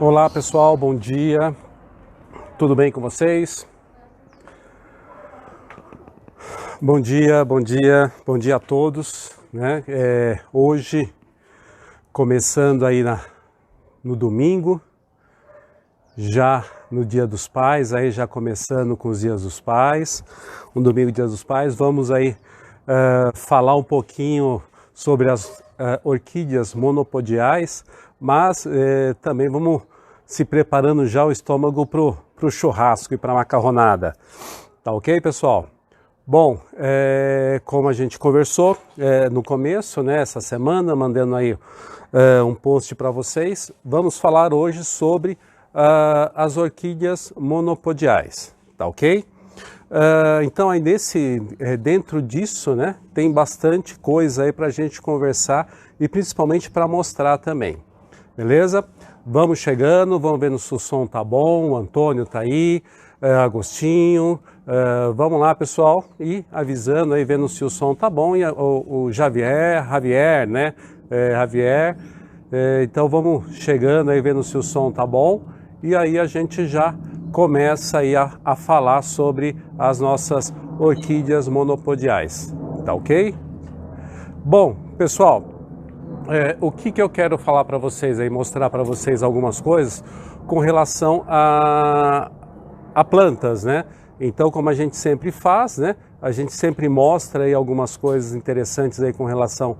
Olá pessoal, bom dia, tudo bem com vocês? Bom dia, bom dia, bom dia a todos, né? Hoje, começando aí no domingo, já no Dia dos Pais, aí já começando com os Dias dos Pais, um domingo Dia dos Pais, vamos aí falar um pouquinho sobre as orquídeas monopodiais, mas também vamos se preparando já o estômago para o churrasco e para a macarronada. Tá ok, pessoal? Bom, como a gente conversou no começo, né, essa semana, mandando aí um post para vocês, vamos falar hoje sobre as orquídeas monopodiais, tá ok? Então aí dentro disso, né, tem bastante coisa aí para a gente conversar e principalmente para mostrar também, beleza? Vamos chegando, vamos ver se o som tá bom, o Antônio tá aí, Agostinho, vamos lá pessoal, e avisando aí, vendo se o som tá bom, e o Javier, né, Javier, então vamos chegando aí, vendo se o som tá bom, e aí a gente já começa aí a falar sobre as nossas orquídeas monopodiais, tá ok? Bom, pessoal, o que eu quero falar para vocês aí, mostrar para vocês algumas coisas com relação a plantas, né? Então, como a gente sempre faz, né? A gente sempre mostra aí algumas coisas interessantes aí com relação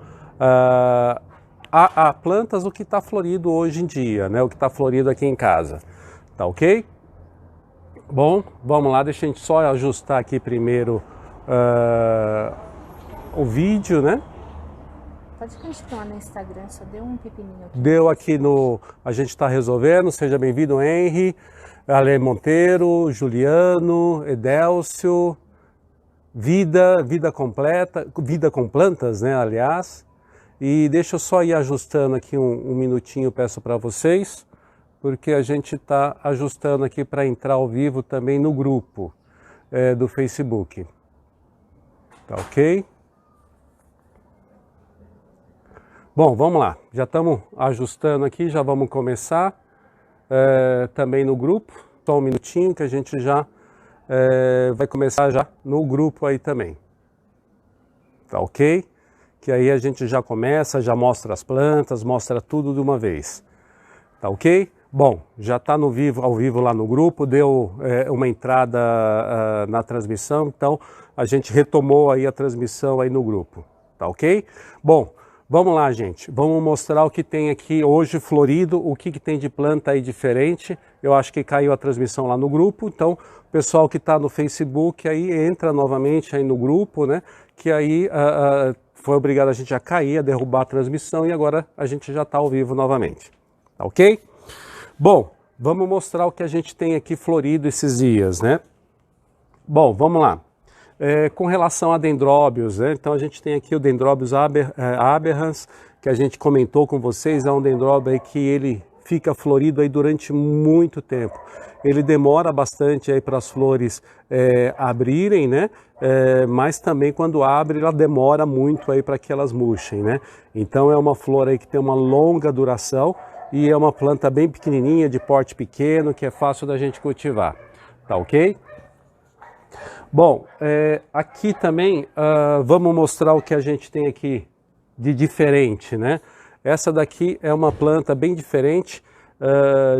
a plantas, o que está florido hoje em dia, né? O que está florido aqui em casa, tá ok? Bom, vamos lá, deixa a gente só ajustar aqui primeiro o vídeo, né? Pode continuar no Instagram, só deu um pepininho aqui. Deu aqui a gente está resolvendo, seja bem-vindo, Henry, Ale Monteiro, Juliano, Edélcio, vida completa, vida com plantas, né, aliás. E deixa eu só ir ajustando aqui um minutinho, peço para vocês, porque a gente está ajustando aqui para entrar ao vivo também no grupo do Facebook. Tá ok? Bom, vamos lá, já estamos ajustando aqui, já vamos começar também no grupo, só um minutinho que a gente já vai começar já no grupo aí também, tá ok? Que aí a gente já começa, já mostra as plantas, mostra tudo de uma vez, tá ok? Bom, já está ao vivo lá no grupo, deu uma entrada na transmissão, então a gente retomou aí a transmissão aí no grupo, tá ok? Bom, vamos lá, gente. Vamos mostrar o que tem aqui hoje florido, o que tem de planta aí diferente. Eu acho que caiu a transmissão lá no grupo, então o pessoal que está no Facebook aí entra novamente aí no grupo, né? Que aí foi obrigado a gente a cair, a derrubar a transmissão e agora a gente já está ao vivo novamente, tá ok? Bom, vamos mostrar o que a gente tem aqui florido esses dias, né? Bom, vamos lá. Com relação a dendróbios, né? Então a gente tem aqui o Dendrobius aberrans, que a gente comentou com vocês, é um dendróbio aí que ele fica florido aí durante muito tempo. Ele demora bastante aí para as flores abrirem, né? Mas também quando abre, ela demora muito aí para que elas murchem, né? Então é uma flor aí que tem uma longa duração e é uma planta bem pequenininha, de porte pequeno, que é fácil da gente cultivar, tá ok? Bom, aqui também vamos mostrar o que a gente tem aqui de diferente, né? Essa daqui é uma planta bem diferente,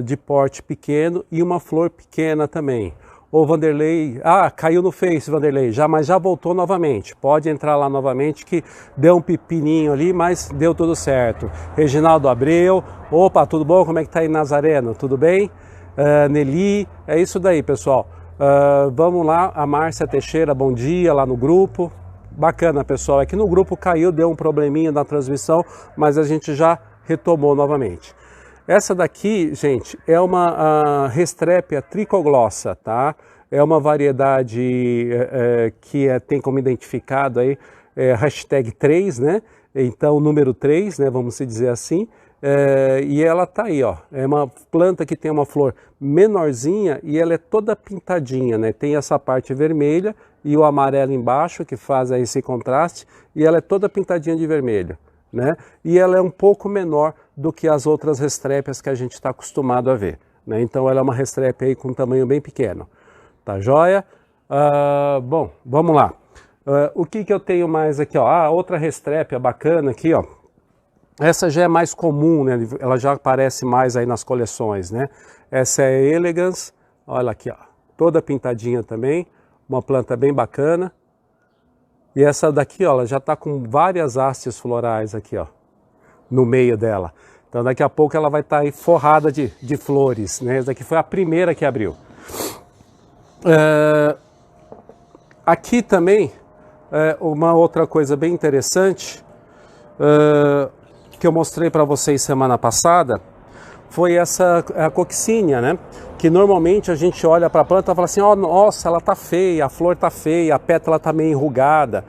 de porte pequeno e uma flor pequena também. Ô Vanderlei, caiu no Face, Vanderlei, mas já voltou novamente. Pode entrar lá novamente que deu um pepininho ali, mas deu tudo certo. Reginaldo Abreu, opa, tudo bom? Como é que tá aí, Nazareno? Tudo bem? Nelly, é isso daí, pessoal. Vamos lá, a Márcia Teixeira, bom dia, lá no grupo. Bacana, pessoal, aqui no grupo caiu, deu um probleminha na transmissão, mas a gente já retomou novamente. Essa daqui, gente, é uma Restrepia tricoglossa, tá? É uma variedade que tem como identificado aí hashtag 3, né? Então, número 3, né? Vamos dizer assim. E ela tá aí, ó. É uma planta que tem uma flor menorzinha e ela é toda pintadinha, né? Tem essa parte vermelha e o amarelo embaixo que faz aí esse contraste e ela é toda pintadinha de vermelho, né? E ela é um pouco menor do que as outras restrépias que a gente está acostumado a ver, né? Então ela é uma restrépia aí com um tamanho bem pequeno, tá joia? Bom, vamos lá. O que eu tenho mais aqui, ó? Outra restrépia bacana aqui, ó. Essa já é mais comum, né? Ela já aparece mais aí nas coleções, né? Essa é a Elegans, olha aqui, ó, toda pintadinha também, uma planta bem bacana. E essa daqui, ó, ela já está com várias hastes florais aqui, ó, no meio dela. Então daqui a pouco ela vai estar aí forrada de flores, né? Essa daqui foi a primeira que abriu. Aqui também, uma outra coisa bem interessante, que eu mostrei para vocês semana passada, foi a coccínea, né? Que normalmente a gente olha para a planta e fala assim, ó, nossa, ela tá feia, a flor tá feia, a pétala tá meio enrugada.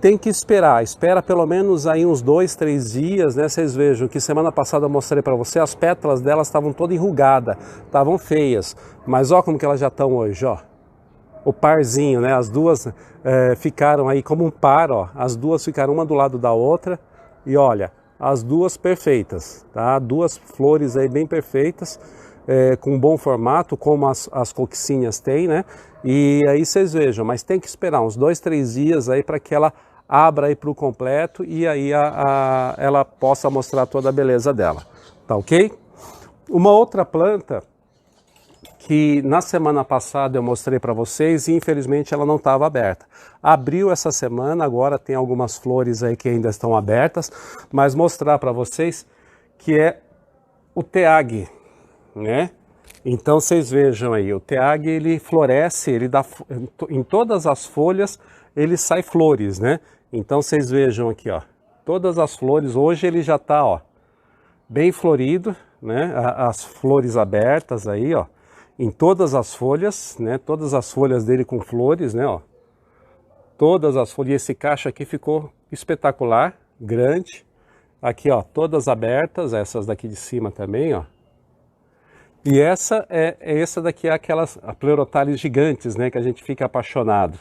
Tem que espera pelo menos aí uns 2, 3 dias, né? Vocês vejam que semana passada eu mostrei para você, as pétalas delas estavam todas enrugadas, estavam feias. Mas ó como que elas já estão hoje, ó. O parzinho, né? As duas ficaram aí como um par, ó. As duas ficaram uma do lado da outra e olha, as duas perfeitas, tá? Duas flores aí bem perfeitas, com bom formato, como as coccíneas têm, né? E aí vocês vejam, mas tem que esperar uns 2, 3 dias aí para que ela abra aí para o completo e aí ela possa mostrar toda a beleza dela, tá ok? Uma outra planta que na semana passada eu mostrei para vocês e infelizmente ela não estava aberta. Abriu essa semana, agora tem algumas flores aí que ainda estão abertas, mas mostrar para vocês que é o Teag, né? Então vocês vejam aí, o Teag ele floresce, ele dá em todas as folhas, ele sai flores, né? Então vocês vejam aqui, ó, todas as flores, hoje ele já está, ó, bem florido, né? As flores abertas aí, ó, em todas as folhas, né? Todas as folhas dele com flores, né? Ó, todas as folhas. E esse cacho aqui ficou espetacular, grande. Aqui, ó, todas abertas, essas daqui de cima também, ó. E essa daqui é aquelas Pleurothales gigantes, né? Que a gente fica apaixonado.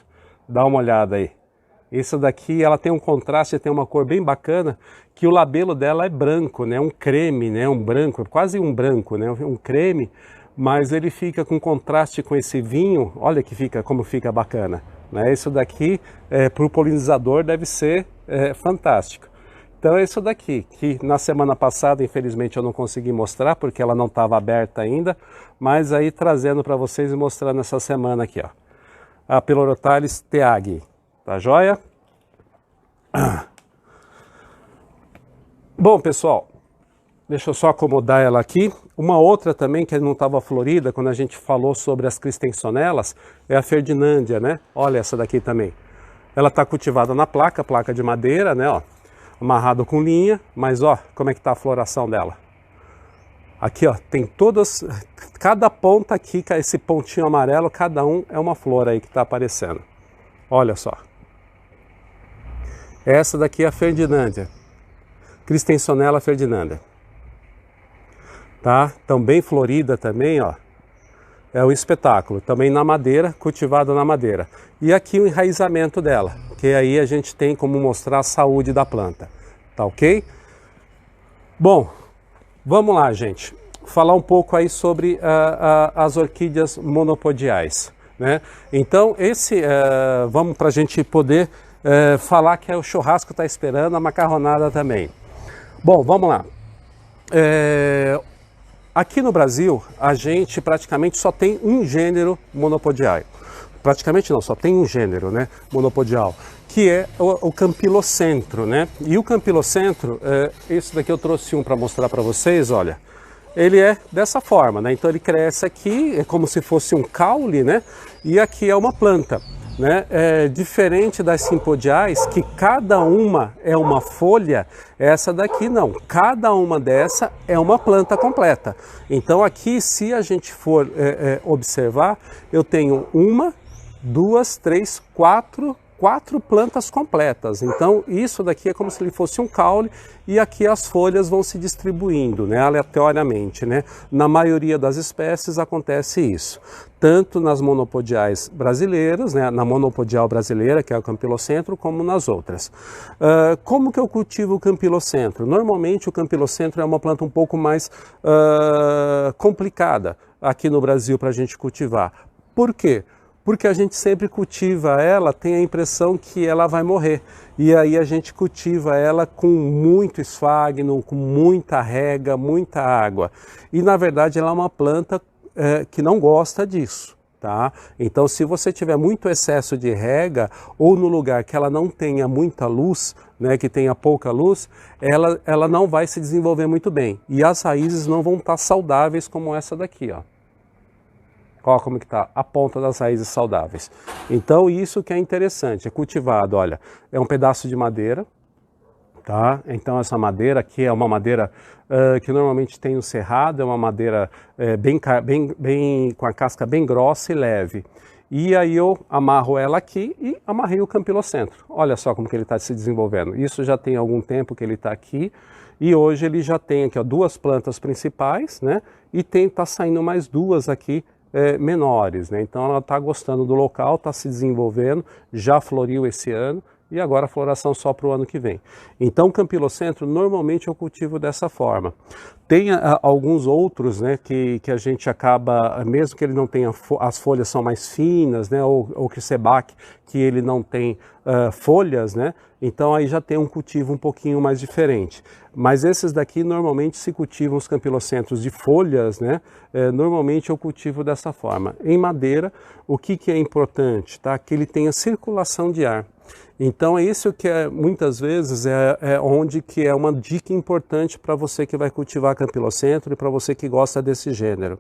Dá uma olhada aí. Essa daqui, ela tem um contraste, tem uma cor bem bacana, que o labelo dela é branco, né? Um creme, né? Um branco, quase um branco, né? Um creme. Mas ele fica com contraste com esse vinho, olha que como fica bacana, né? Isso daqui, para o polinizador, deve ser fantástico. Então é isso daqui, que na semana passada, infelizmente, eu não consegui mostrar, porque ela não estava aberta ainda, mas aí trazendo para vocês e mostrando essa semana aqui, ó. A Pleurothales Teag, tá joia? Bom, pessoal, deixa eu só acomodar ela aqui. Uma outra também que não estava florida, quando a gente falou sobre as Cristensonelas, é a Ferdinandia, né? Olha essa daqui também. Ela está cultivada na placa de madeira, né? Ó, amarrado com linha, mas ó, como é que está a floração dela? Aqui, ó, tem todas, cada ponta aqui, esse pontinho amarelo, cada um é uma flor aí que está aparecendo. Olha só. Essa daqui é a Ferdinandia, Cristensonella ferdinanda. Tá? Então bem florida também, ó. É um espetáculo. Também na madeira, cultivada na madeira. E aqui o enraizamento dela, que aí a gente tem como mostrar a saúde da planta. Tá ok? Bom, vamos lá, gente. Falar um pouco aí sobre as orquídeas monopodiais, né? Então vamos para a gente poder falar que o churrasco está esperando, a macarronada também. Bom, vamos lá. Aqui no Brasil, a gente praticamente só tem um gênero monopodial. Praticamente não, só tem um gênero, né, monopodial, que é o Campylocentro, né? E o Campylocentro, esse daqui eu trouxe um para mostrar para vocês, olha. Ele é dessa forma, né? Então ele cresce aqui, é como se fosse um caule, né? E aqui é uma planta, né? Diferente das simpodiais, que cada uma é uma folha, essa daqui não. Cada uma dessa é uma planta completa. Então aqui, se a gente for observar, eu tenho uma, duas, três, quatro 4 plantas completas. Então isso daqui é como se ele fosse um caule e aqui as folhas vão se distribuindo, né, aleatoriamente, né? Na maioria das espécies acontece isso, tanto nas monopodiais brasileiras, né, na monopodial brasileira, que é o campilocentro, como nas outras. Como que eu cultivo o campilocentro? Normalmente o campilocentro é uma planta um pouco mais complicada aqui no Brasil para a gente cultivar. Por quê? Porque a gente sempre cultiva ela, tem a impressão que ela vai morrer. E aí a gente cultiva ela com muito esfagno, com muita rega, muita água. E na verdade ela é uma planta que não gosta disso. Tá? Então se você tiver muito excesso de rega ou no lugar que ela não tenha muita luz, né, que tenha pouca luz, ela não vai se desenvolver muito bem. E as raízes não vão estar saudáveis como essa daqui, ó. Olha como que está a ponta das raízes saudáveis. Então isso que é interessante, é cultivado, olha, é um pedaço de madeira, tá? Então essa madeira aqui é uma madeira que normalmente tem no cerrado, é uma madeira bem com a casca bem grossa e leve. E aí eu amarro ela aqui e amarrei o campilocentro. Olha só como que ele está se desenvolvendo. Isso já tem algum tempo que ele está aqui. E hoje ele já tem aqui, ó, 2 plantas principais, né? E tá saindo mais 2 aqui menores, né? Então ela está gostando do local, está se desenvolvendo, já floriu esse ano e agora a floração só para o ano que vem. Então o campilocentro normalmente eu cultivo dessa forma. Tem alguns outros, né, que a gente acaba, mesmo que ele não tenha, as folhas são mais finas, né, ou que o sebac, que ele não tem folhas, né, então aí já tem um cultivo um pouquinho mais diferente. Mas esses daqui normalmente se cultivam os campilocentros de folhas, né, normalmente eu cultivo dessa forma. Em madeira, o que é importante, tá? Que ele tenha circulação de ar. Então é isso que muitas vezes onde que é uma dica importante para você que vai cultivar campilocentro e para você que gosta desse gênero.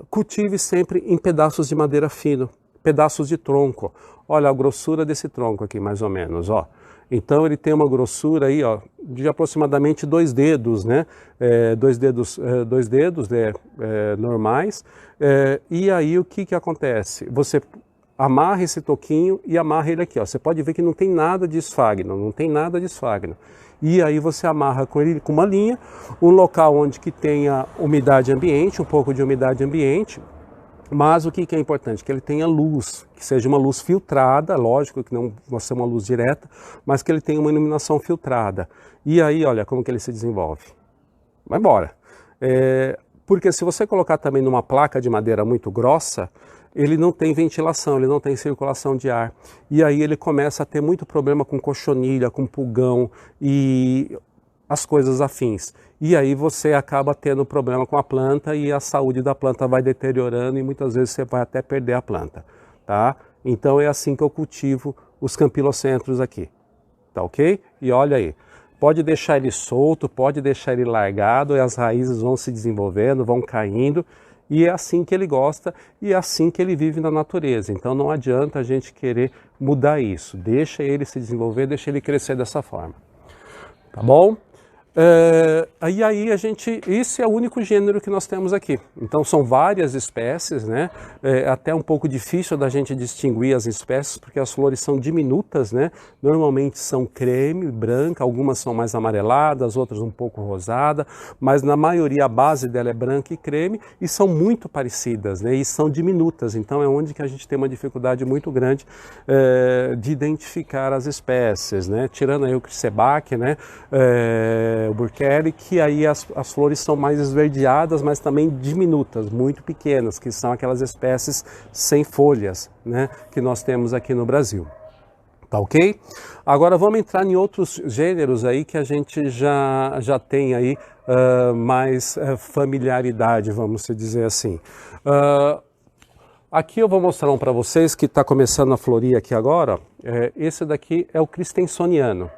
Cultive sempre em pedaços de madeira fino, pedaços de tronco. Olha a grossura desse tronco aqui mais ou menos, ó. Então ele tem uma grossura aí, ó, de aproximadamente 2 dedos, né? 2 dedos normais. E aí o que acontece? Você amarra esse toquinho e amarra ele aqui, ó. Você pode ver que não tem nada de esfagno, não tem nada de esfagno. E aí você amarra com ele com uma linha, um local onde que tenha umidade ambiente, um pouco de umidade ambiente. Mas o que é importante? Que ele tenha luz, que seja uma luz filtrada, lógico que não vai ser uma luz direta, mas que ele tenha uma iluminação filtrada. E aí, olha como que ele se desenvolve. Vai embora. Porque se você colocar também numa placa de madeira muito grossa, ele não tem ventilação, ele não tem circulação de ar. E aí ele começa a ter muito problema com cochonilha, com pulgão e as coisas afins. E aí você acaba tendo problema com a planta e a saúde da planta vai deteriorando e muitas vezes você vai até perder a planta, tá? Então é assim que eu cultivo os campilocentros aqui, tá ok? E olha aí, pode deixar ele solto, pode deixar ele largado e as raízes vão se desenvolvendo, vão caindo. E é assim que ele gosta e é assim que ele vive na natureza. Então não adianta a gente querer mudar isso. Deixa ele se desenvolver, deixa ele crescer dessa forma. Tá bom? E aí esse é o único gênero que nós temos aqui. Então são várias espécies, né? É até um pouco difícil da gente distinguir as espécies porque as flores são diminutas, né? Normalmente são creme, branca, algumas são mais amareladas, outras um pouco rosada, mas na maioria a base dela é branca e creme e são muito parecidas, né? E são diminutas, então é onde que a gente tem uma dificuldade muito grande de identificar as espécies, né? Tirando aí o Cricebac, né? O Burkeri, que aí as flores são mais esverdeadas, mas também diminutas, muito pequenas, que são aquelas espécies sem folhas, né, que nós temos aqui no Brasil. Tá ok? Agora vamos entrar em outros gêneros aí que a gente já tem aí mais familiaridade, vamos dizer assim. Aqui eu vou mostrar um para vocês que está começando a florir aqui agora. Esse daqui é o Christensoniano,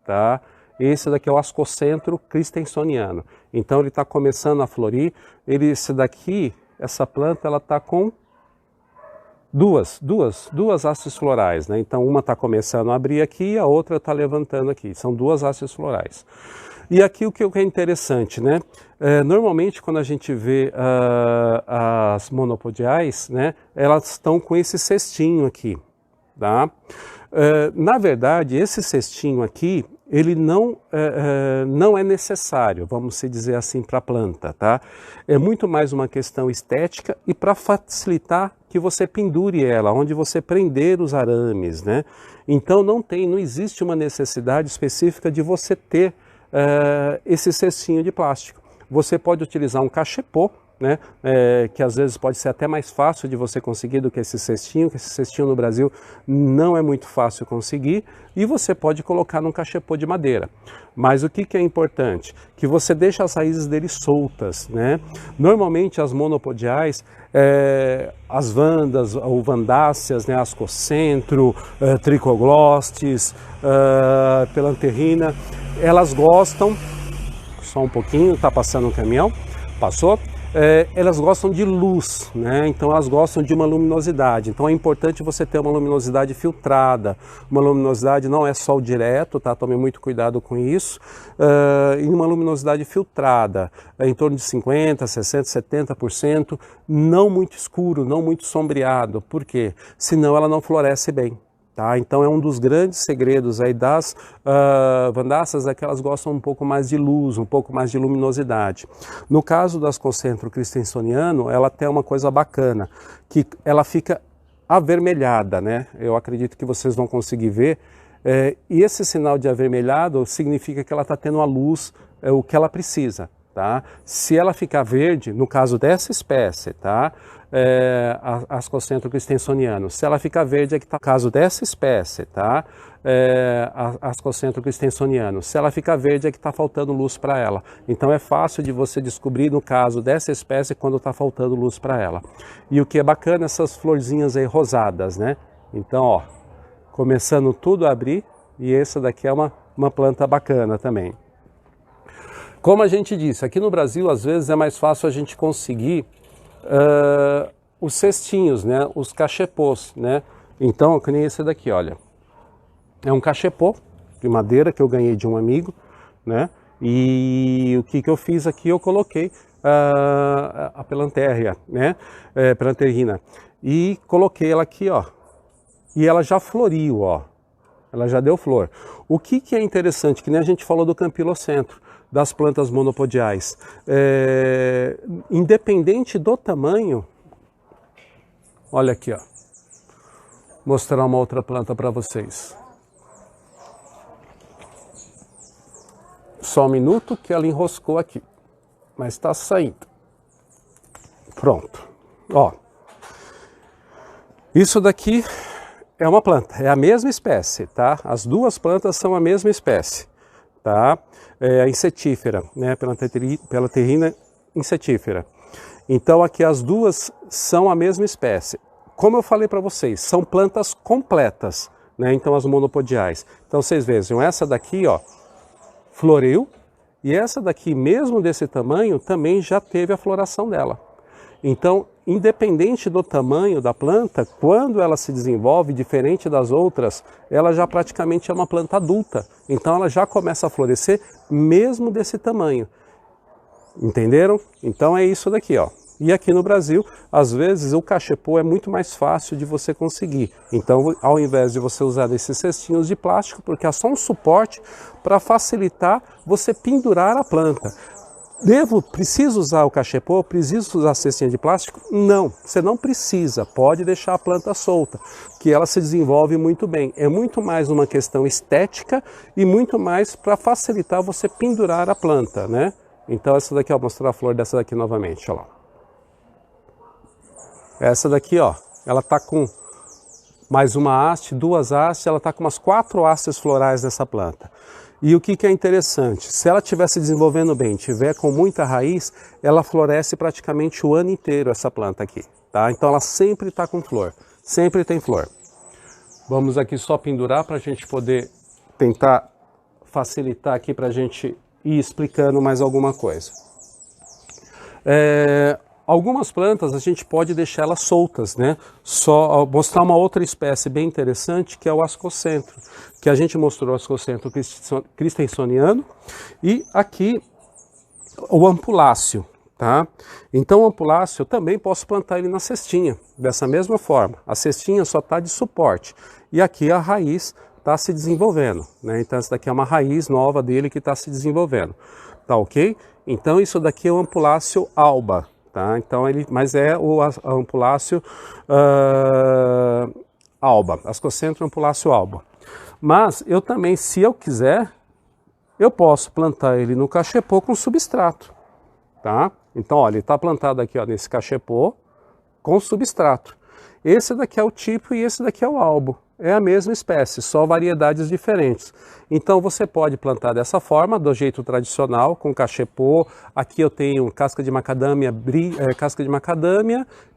tá? Esse daqui é o Ascocentro Christensoniano. Então ele está começando a florir. Esse daqui, essa planta, ela está com duas hastes florais, né? Então uma está começando a abrir aqui e a outra está levantando aqui. São 2 hastes florais. E aqui o que é interessante, né? Normalmente quando a gente vê as monopodiais, né? Elas estão com esse cestinho aqui. tá? Na verdade, esse cestinho aqui, ele não é necessário, vamos dizer assim, para a planta, tá? É muito mais uma questão estética e para facilitar que você pendure ela, onde você prender os arames, né? Então não existe uma necessidade específica de você ter esse cestinho de plástico. Você pode utilizar um cachepô, né, que às vezes pode ser até mais fácil de você conseguir do que esse cestinho, no Brasil não é muito fácil conseguir, e você pode colocar num cachepô de madeira. Mas o que é importante? Que você deixa as raízes dele soltas, né? Normalmente as monopodiais, as vandas ou vandáceas, né, ascocentro, tricoglostes, pelanterrina, elas gostam, só um pouquinho, está passando um caminhão, passou? Elas gostam de luz, né? Então elas gostam de uma luminosidade. Então é importante você ter uma luminosidade filtrada. Uma luminosidade não é sol direto, tá? Tome muito cuidado com isso. E uma luminosidade filtrada, em torno de 50%, 60%, 70%, não muito escuro, não muito sombreado. Por quê? Senão ela não floresce bem. Tá? Então é um dos grandes segredos aí das vandáceas, é que elas gostam um pouco mais de luz, um pouco mais de luminosidade. No caso das Ascocentro christensoniano, ela tem uma coisa bacana, que ela fica avermelhada, né? Eu acredito que vocês vão conseguir ver, e esse sinal de avermelhado significa que ela está tendo a luz, o que ela precisa. Tá? Se ela ficar verde, no caso dessa espécie, tá? Ascocentro christensoniano, se ela ficar verde é que está no caso dessa espécie, tá? Ascocentro christensoniano, se ela ficar verde é que está faltando luz para ela. Então é fácil de você descobrir no caso dessa espécie quando está faltando luz para ela. E o que é bacana, essas florzinhas aí rosadas, né? Então, ó, começando tudo a abrir, e essa daqui é uma planta bacana também. Como a gente disse, aqui no Brasil, às vezes é mais fácil a gente conseguir os cestinhos, né? Os cachepôs, né? Então, que nem esse daqui, olha. É um cachepô de madeira que eu ganhei de um amigo, né? E o que eu fiz aqui, eu coloquei a pelanterria, né? Pelanterrina. E coloquei ela aqui, ó. E ela já floriu, ó. Ela já deu flor. O que é interessante, que nem a gente falou do campylocentro, das plantas monopodiais. Independente do tamanho, olha aqui, ó. Mostrar uma outra planta para vocês. Só um minuto que ela enroscou aqui, mas está saindo. Pronto. Ó. Isso daqui é uma planta, é a mesma espécie, tá? As duas plantas são a mesma espécie, tá? A insetífera, né? Pelanterrina insetífera. Então aqui as duas são a mesma espécie. Como eu falei para vocês, são plantas completas, né? Então as monopodiais. Então vocês vejam, essa daqui, ó, floriu, e essa daqui, mesmo desse tamanho, também já teve a floração dela. Então, independente do tamanho da planta, quando ela se desenvolve, diferente das outras, ela já praticamente é uma planta adulta. Então ela já começa a florescer mesmo desse tamanho. Entenderam? Então é isso daqui, ó. E aqui no Brasil, às vezes o cachepô é muito mais fácil de você conseguir. Então, ao invés de você usar esses cestinhos de plástico, porque é só um suporte para facilitar você pendurar a planta. Preciso usar o cachepô? Preciso usar a cestinha de plástico? Não, você não precisa, pode deixar a planta solta, que ela se desenvolve muito bem. É muito mais uma questão estética e muito mais para facilitar você pendurar a planta, né? Então essa daqui, ó, vou mostrar a flor dessa daqui novamente, ó lá. Essa daqui, ó, ela tá com mais uma haste, duas hastes, ela tá com umas 4 hastes florais nessa planta. E o que é interessante, se ela estiver se desenvolvendo bem, tiver com muita raiz, ela floresce praticamente o ano inteiro, essa planta aqui, tá? Então ela sempre está com flor, sempre tem flor. Vamos aqui só pendurar para a gente poder tentar facilitar aqui para a gente ir explicando mais alguma coisa. Algumas plantas a gente pode deixar elas soltas, né? Só mostrar uma outra espécie bem interessante, que é o ascocentro, que a gente mostrou o ascocentro christensoniano, e aqui o ampuláceo, tá? Então o ampuláceo eu também posso plantar ele na cestinha, dessa mesma forma. A cestinha só está de suporte e aqui a raiz está se desenvolvendo, né? Então essa daqui é uma raiz nova dele que está se desenvolvendo, tá ok? Então isso daqui é o ampuláceo alba, tá? Então mas é o ampuláceo alba, Ascocentrum ampuláceo alba. Mas eu também, se eu quiser, eu posso plantar ele no cachepô com substrato, tá? Então, olha, ele está plantado aqui, ó, nesse cachepô com substrato. Esse daqui é o tipo e esse daqui é o albo. É a mesma espécie, só variedades diferentes. Então você pode plantar dessa forma, do jeito tradicional, com cachepô. Aqui eu tenho casca de macadâmia,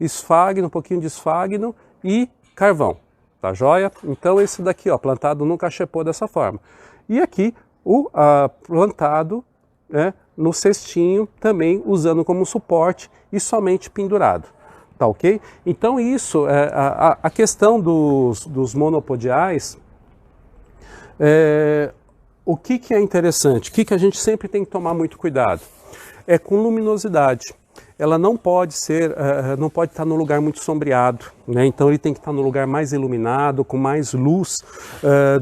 esfagno, um pouquinho de esfagno e carvão. Tá joia? Então esse daqui, ó, plantado no cachepô dessa forma. E aqui o plantado, né, no cestinho, também usando como suporte e somente pendurado. Tá ok? Então isso, a questão dos monopodiais, o que é interessante? O que a gente sempre tem que tomar muito cuidado? É com luminosidade. Ela não pode ser, não pode estar no lugar muito sombreado, né? Então ele tem que estar no lugar mais iluminado, com mais luz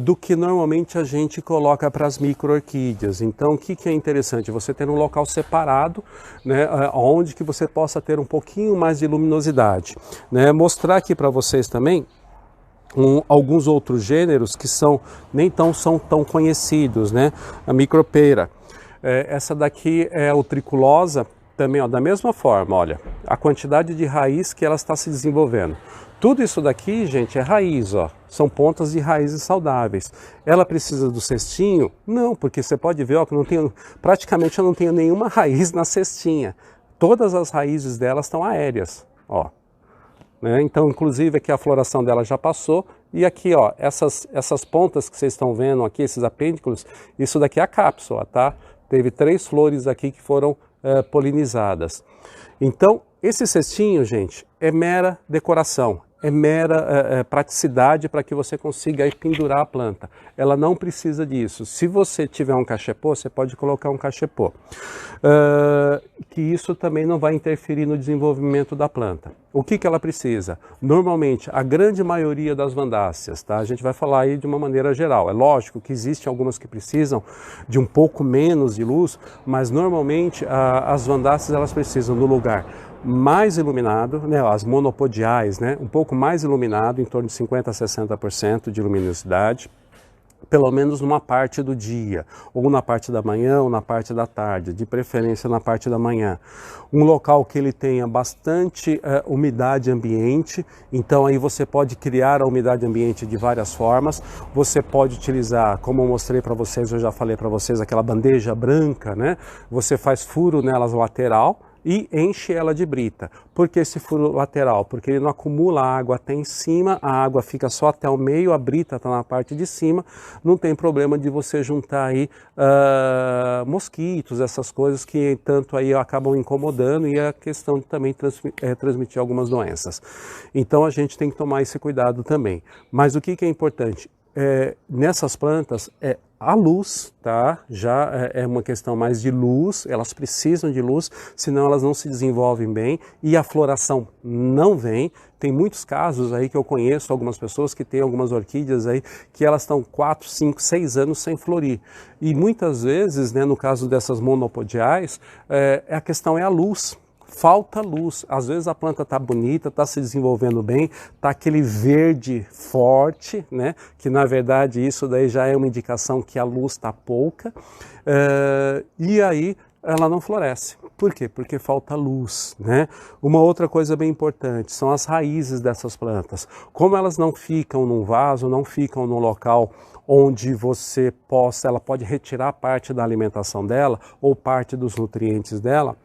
do que normalmente a gente coloca para as micro-orquídeas. Então o que é interessante? Você ter um local separado, né, onde que você possa ter um pouquinho mais de luminosidade, né? Mostrar aqui para vocês também alguns outros gêneros que nem são tão conhecidos, né? A micropera. Essa daqui é o triculosa. Também, ó, da mesma forma, olha, a quantidade de raiz que ela está se desenvolvendo. Tudo isso daqui, gente, é raiz, ó. São pontas de raízes saudáveis. Ela precisa do cestinho? Não, porque você pode ver, ó, que praticamente eu não tenho nenhuma raiz na cestinha. Todas as raízes delas estão aéreas, ó. Né? Então, inclusive, aqui a floração dela já passou. E aqui, ó, essas pontas que vocês estão vendo aqui, esses apêndiculos, isso daqui é a cápsula, tá? Teve 3 flores aqui que foram polinizadas. Então, esse cestinho, gente, é mera decoração, é mera praticidade para que você consiga aí pendurar a planta. Ela não precisa disso. Se você tiver um cachepô, você pode colocar um cachepô. Que isso também não vai interferir no desenvolvimento da planta. O que ela precisa? Normalmente, a grande maioria das vandáceas, tá? A gente vai falar aí de uma maneira geral. É lógico que existem algumas que precisam de um pouco menos de luz, mas normalmente as vandáceas elas precisam do lugar mais iluminado, né, as monopodiais, né, um pouco mais iluminado, em torno de 50% a 60% de luminosidade, pelo menos numa parte do dia, ou na parte da manhã ou na parte da tarde, de preferência na parte da manhã. Um local que ele tenha bastante umidade ambiente, então aí você pode criar a umidade ambiente de várias formas. Você pode utilizar, como eu mostrei para vocês, eu já falei para vocês, aquela bandeja branca, né? Você faz furo nelas lateral, e enche ela de brita. Por que esse furo lateral? Porque ele não acumula água até em cima, a água fica só até o meio, a brita está na parte de cima, não tem problema de você juntar aí mosquitos, essas coisas que tanto aí acabam incomodando e a questão de também transmitir algumas doenças. Então a gente tem que tomar esse cuidado também. Mas o que é importante? Nessas plantas a luz, tá? Já é uma questão mais de luz, elas precisam de luz, senão elas não se desenvolvem bem e a floração não vem. Tem muitos casos aí que eu conheço, algumas pessoas que têm algumas orquídeas aí que elas estão 4, 5, 6 anos sem florir. E muitas vezes, né, no caso dessas monopodiais, a questão é a luz. Falta luz, às vezes a planta está bonita, está se desenvolvendo bem, está aquele verde forte, né? Que na verdade isso daí já é uma indicação que a luz está pouca, e aí ela não floresce. Por quê? Porque falta luz, né? Uma outra coisa bem importante são as raízes dessas plantas. Como elas não ficam num vaso, não ficam num local onde ela pode retirar parte da alimentação dela ou parte dos nutrientes dela,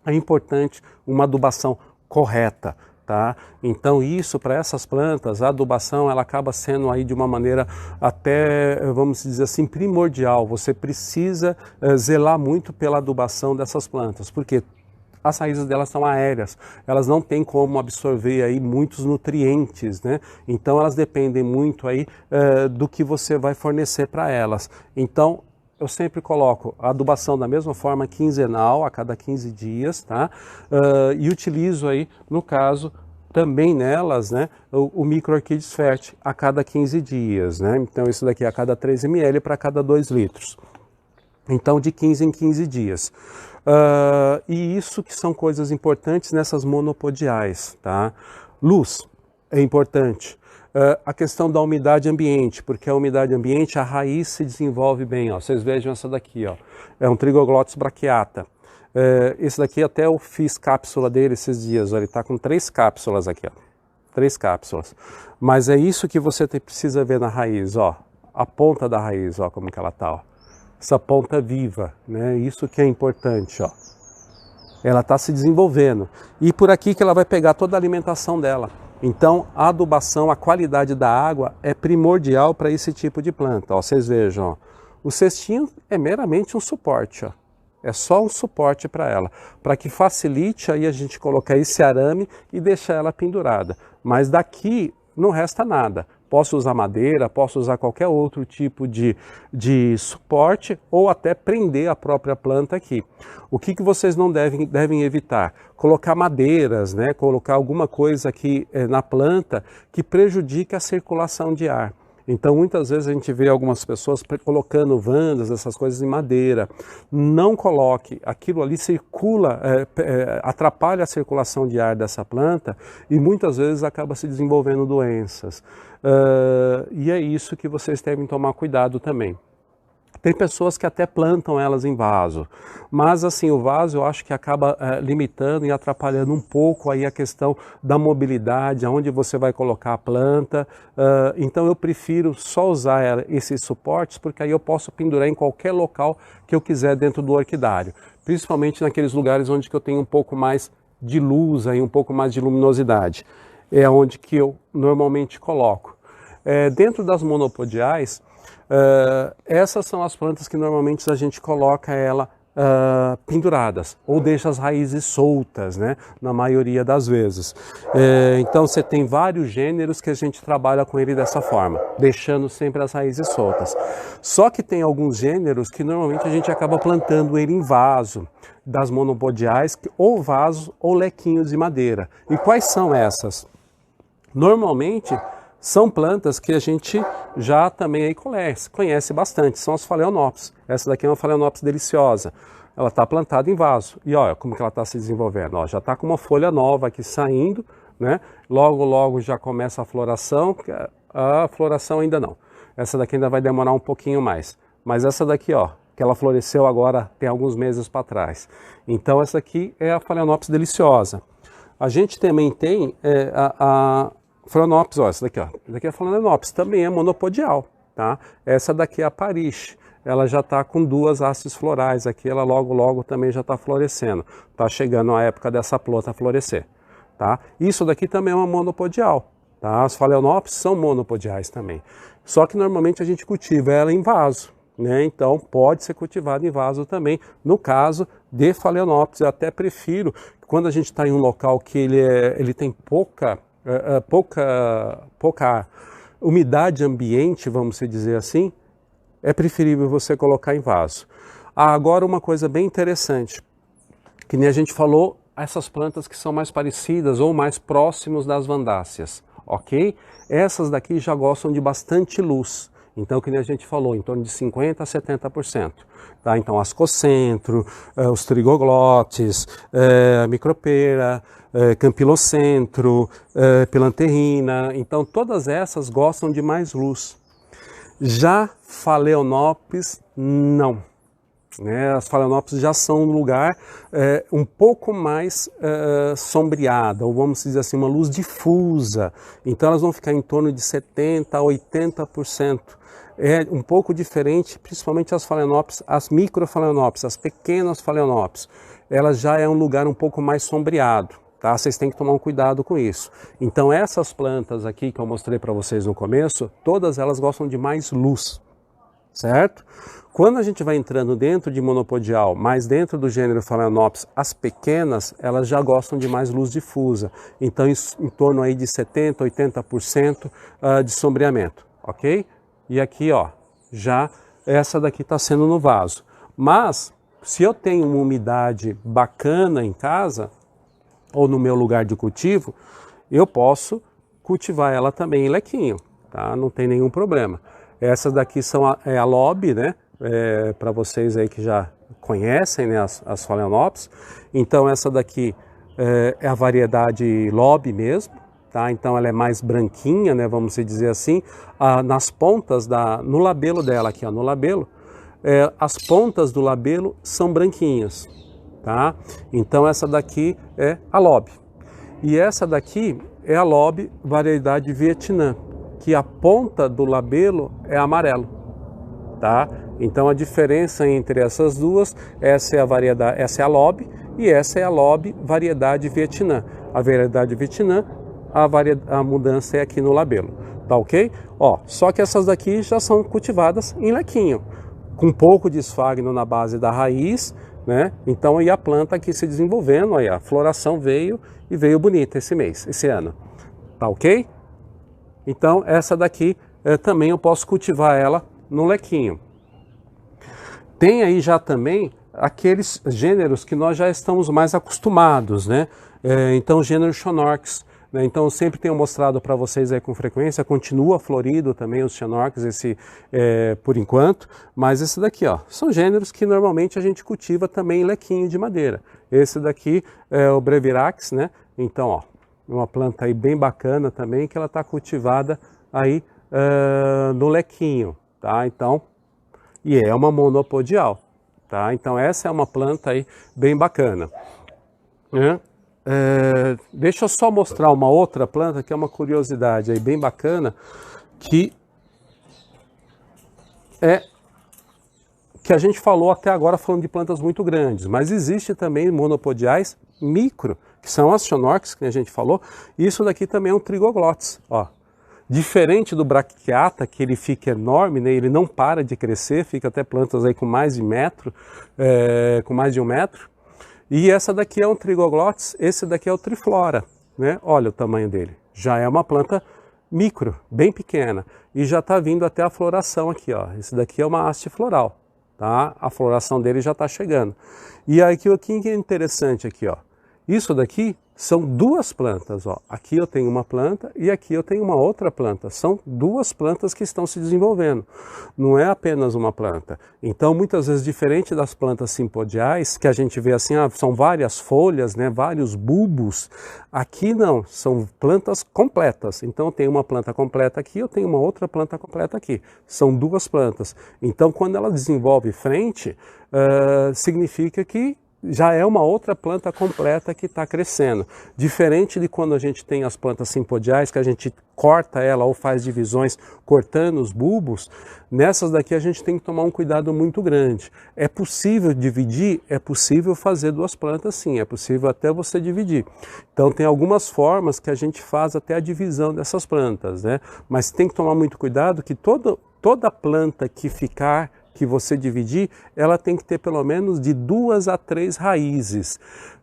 é importante uma adubação correta, tá? Então isso para essas plantas, a adubação ela acaba sendo aí de uma maneira até, vamos dizer assim, primordial. Você precisa zelar muito pela adubação dessas plantas, porque as raízes delas são aéreas, elas não têm como absorver aí muitos nutrientes, né? Então elas dependem muito aí do que você vai fornecer para elas. Então eu sempre coloco a adubação da mesma forma, quinzenal, a cada 15 dias, tá? E utilizo aí, no caso, também nelas, né, o Micro Orchids Fert a cada 15 dias, né? Então isso daqui é a cada 3 ml para cada 2 litros. Então de 15 em 15 dias. E isso que são coisas importantes nessas monopodiais, tá? Luz é importante. A questão da umidade ambiente, porque a umidade ambiente, a raiz se desenvolve bem, ó. Vocês vejam essa daqui, ó. É um Trigoglotis brachiata. Esse daqui até eu fiz cápsula dele esses dias, ó, ele está com 3 cápsulas aqui, ó, 3 cápsulas. Mas é isso que você precisa ver na raiz, ó, a ponta da raiz, ó, como que ela tá, ó. Essa ponta viva, né? Isso que é importante, ó. Ela está se desenvolvendo e por aqui que ela vai pegar toda a alimentação dela. Então a adubação, a qualidade da água é primordial para esse tipo de planta, ó. Vocês vejam, ó, o cestinho é meramente um suporte, ó. É só um suporte para ela, para que facilite aí a gente colocar esse arame e deixar ela pendurada. Mas daqui não resta nada. Posso usar madeira, posso usar qualquer outro tipo de suporte ou até prender a própria planta aqui. O que vocês não devem evitar? Colocar madeiras, né? Colocar alguma coisa aqui na planta que prejudique a circulação de ar. Então, muitas vezes a gente vê algumas pessoas colocando vandas, essas coisas em madeira. Não coloque, aquilo ali circula, atrapalha a circulação de ar dessa planta e muitas vezes acaba se desenvolvendo doenças. E é isso que vocês devem tomar cuidado também. Tem pessoas que até plantam elas em vaso, mas assim, o vaso eu acho que acaba limitando e atrapalhando um pouco aí a questão da mobilidade, aonde você vai colocar a planta. Então eu prefiro só usar esses suportes, porque aí eu posso pendurar em qualquer local que eu quiser dentro do orquidário, principalmente naqueles lugares onde que eu tenho um pouco mais de luz, aí, um pouco mais de luminosidade. É onde que eu normalmente coloco. Dentro das monopodiais, essas são as plantas que normalmente a gente coloca ela penduradas ou deixa as raízes soltas, né, na maioria das vezes. Então você tem vários gêneros que a gente trabalha com ele dessa forma, deixando sempre as raízes soltas. Só que tem alguns gêneros que normalmente a gente acaba plantando ele em vaso, das monopodiais, ou vasos ou lequinhos de madeira. E quais são essas? Normalmente são plantas que a gente já também aí conhece bastante, são as Phalaenopsis. Essa daqui é uma Phalaenopsis deliciosa. Ela está plantada em vaso. E olha como que ela está se desenvolvendo. Ó, já está com uma folha nova aqui saindo, né? Logo, logo já começa a floração. A floração ainda não. Essa daqui ainda vai demorar um pouquinho mais. Mas essa daqui, ó, que ela floresceu agora tem alguns meses para trás. Então essa aqui é a Phalaenopsis deliciosa. A gente também tem a Phalaenopsis, ó, essa daqui, ó. Essa daqui é a Phalaenopsis, também é monopodial, tá? Essa daqui é a Parich. Ela já está com 2 hastes florais aqui, ela logo, logo também já está florescendo. Está chegando a época dessa planta florescer, tá? Isso daqui também é uma monopodial, tá? As Phalaenopsis são monopodiais também. Só que normalmente a gente cultiva ela em vaso, né? Então pode ser cultivado em vaso também. No caso de Phalaenopsis, eu até prefiro, quando a gente está em um local que ele tem pouca umidade ambiente, vamos dizer assim, é preferível você colocar em vaso. Agora uma coisa bem interessante, que nem a gente falou, essas plantas que são mais parecidas ou mais próximos das vandáceas, ok? Essas daqui já gostam de bastante luz, então que nem a gente falou, em torno de 50% a 70%. Tá? Então as Ascocentro, os Trigoglotis, a Micropera, Campylocentro, Pilanterrina, então todas essas gostam de mais luz. Já Phalaenopsis, não. Né? As Phalaenopsis já são um lugar um pouco mais sombreada, ou vamos dizer assim, uma luz difusa. Então elas vão ficar em torno de 70% a 80%. É um pouco diferente, principalmente as Phalaenopsis, as microphalaenopsis, as pequenas Phalaenopsis. Elas já é um lugar um pouco mais sombreado. Tá? Vocês têm que tomar um cuidado com isso. Então essas plantas aqui que eu mostrei para vocês no começo, todas elas gostam de mais luz, certo? Quando a gente vai entrando dentro de monopodial, mais dentro do gênero Phalaenopsis, as pequenas, elas já gostam de mais luz difusa. Então em torno aí de 70%, 80% de sombreamento, ok? E aqui, ó, já essa daqui está sendo no vaso. Mas, se eu tenho uma umidade bacana em casa, ou no meu lugar de cultivo, eu posso cultivar ela também em lequinho, tá? Não tem nenhum problema. Essas daqui são a Lobby, né? Para vocês aí que já conhecem, né, as Phalaenopsis. Então essa daqui é a variedade Lobby mesmo, tá? Então ela é mais branquinha, né, vamos dizer assim. Nas pontas, no labelo dela aqui, ó, no labelo, as pontas do labelo são branquinhas, tá? Então essa daqui é a Lobby. E essa daqui é a Lobby variedade Vietnã, que a ponta do labelo é amarelo, tá? Então a diferença entre essas duas, essa é a Lobby e essa é a Lobby variedade Vietnã. A variedade Vietnã, a mudança é aqui no labelo, tá ok? Ó, só que essas daqui já são cultivadas em lequinho, com pouco de esfagno na base da raiz, né? Então aí a planta aqui se desenvolvendo, aí a floração veio e veio bonita esse ano, tá ok? Então essa daqui também eu posso cultivar ela no lequinho. Tem aí já também aqueles gêneros que nós já estamos mais acostumados, né? Então o gênero Xenorchis, né? Então eu sempre tenho mostrado para vocês aí com frequência, continua florido também os Xenorchis, por enquanto, mas esse daqui, ó, são gêneros que normalmente a gente cultiva também em lequinho de madeira. Esse daqui é o Brevirax, né? Então, ó, uma planta aí bem bacana também, que ela está cultivada aí no lequinho, tá? Então, e é uma monopodial, tá? Então essa é uma planta aí bem bacana, né? Deixa eu só mostrar uma outra planta que é uma curiosidade aí bem bacana, que a gente falou até agora falando de plantas muito grandes, mas existe também monopodiais micro, que são as Xenorchis, que a gente falou. Isso daqui também é um Trigoglotis, ó. Diferente do Brachyata, que ele fica enorme, né? Ele não para de crescer, fica até plantas aí com mais de metro, com mais de 1 metro. E essa daqui é um Trigoglotis, esse daqui é o Triflora, né? Olha o tamanho dele. Já é uma planta micro, bem pequena. E já está vindo até a floração aqui, ó. Esse daqui é uma haste floral, tá? A floração dele já está chegando. E aqui o que é interessante aqui, ó. Isso daqui são duas plantas, ó. Aqui eu tenho uma planta e aqui eu tenho uma outra planta. São duas plantas que estão se desenvolvendo. Não é apenas uma planta. Então, muitas vezes, diferente das plantas simpodiais, que a gente vê assim, são várias folhas, né, vários bulbos. Aqui não, são plantas completas. Então, eu tenho uma planta completa aqui, eu tenho uma outra planta completa aqui. São duas plantas. Então, quando ela desenvolve frente, significa que já é uma outra planta completa que está crescendo. Diferente de quando a gente tem as plantas simpodiais, que a gente corta ela ou faz divisões cortando os bulbos, nessas daqui a gente tem que tomar um cuidado muito grande. É possível dividir? É possível fazer duas plantas sim, é possível até você dividir. Então tem algumas formas que a gente faz até a divisão dessas plantas, né? Mas tem que tomar muito cuidado que toda planta que você dividir, ela tem que ter pelo menos de 2 a 3 raízes,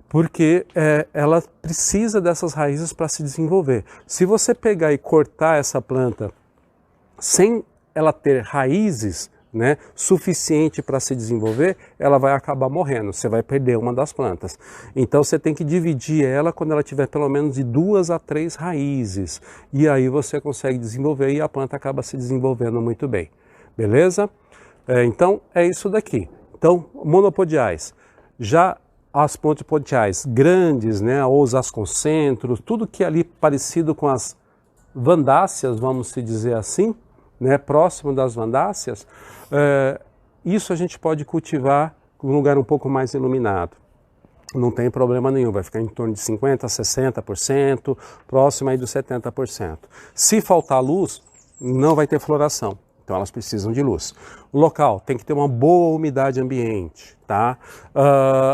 porque ela precisa dessas raízes para se desenvolver. Se você pegar e cortar essa planta sem ela ter raízes, né, suficiente para se desenvolver, ela vai acabar morrendo, você vai perder uma das plantas. Então você tem que dividir ela quando ela tiver pelo menos de 2 a 3 raízes, e aí você consegue desenvolver e a planta acaba se desenvolvendo muito bem, beleza? Então é isso daqui. Então monopodiais, já as monopodiais grandes, né, ou os asconcentros, tudo que é ali parecido com as vandáceas, vamos se dizer assim, né, próximo das vandáceas, isso a gente pode cultivar em um lugar um pouco mais iluminado. Não tem problema nenhum, vai ficar em torno de 50%, 60%, próximo aí dos 70%. Se faltar luz, não vai ter floração. Então elas precisam de luz. O local tem que ter uma boa umidade ambiente, tá?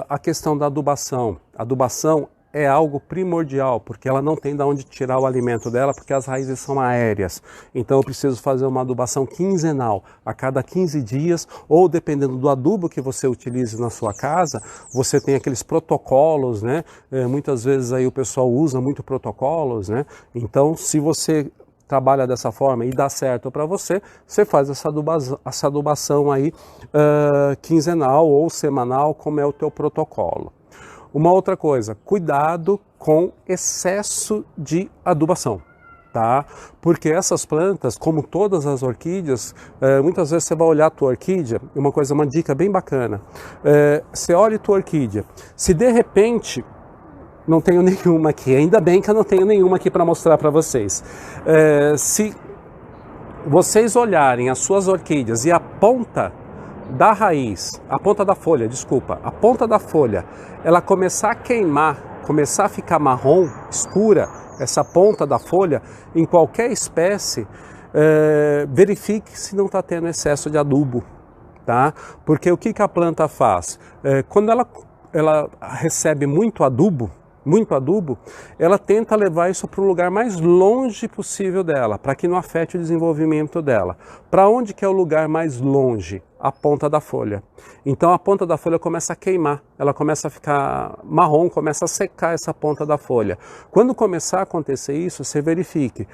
A questão da adubação. A adubação é algo primordial, porque ela não tem de onde tirar o alimento dela, porque as raízes são aéreas. Então eu preciso fazer uma adubação quinzenal, a cada 15 dias, ou dependendo do adubo que você utilize na sua casa, você tem aqueles protocolos, né? Muitas vezes aí o pessoal usa muito protocolos, né? Então se você trabalha dessa forma e dá certo para você, você faz essa adubação aí quinzenal ou semanal, como é o teu protocolo. Uma outra coisa, cuidado com excesso de adubação. Tá? Porque essas plantas, como todas as orquídeas, muitas vezes você vai olhar a tua orquídea, uma dica bem bacana, você olha a tua orquídea, se de repente, não tenho nenhuma aqui, ainda bem que eu não tenho nenhuma aqui para mostrar para vocês, se vocês olharem as suas orquídeas e a ponta da raiz, a ponta da folha, desculpa, a ponta da folha, ela começar a queimar, começar a ficar marrom, escura, essa ponta da folha, em qualquer espécie, verifique se não está tendo excesso de adubo, tá? Porque o que a planta faz? Quando ela recebe muito adubo, ela tenta levar isso para o lugar mais longe possível dela, para que não afete o desenvolvimento dela. Para onde que é o lugar mais longe? A ponta da folha. Então a ponta da folha começa a queimar, ela começa a ficar marrom, começa a secar essa ponta da folha. Quando começar a acontecer isso, você verifique,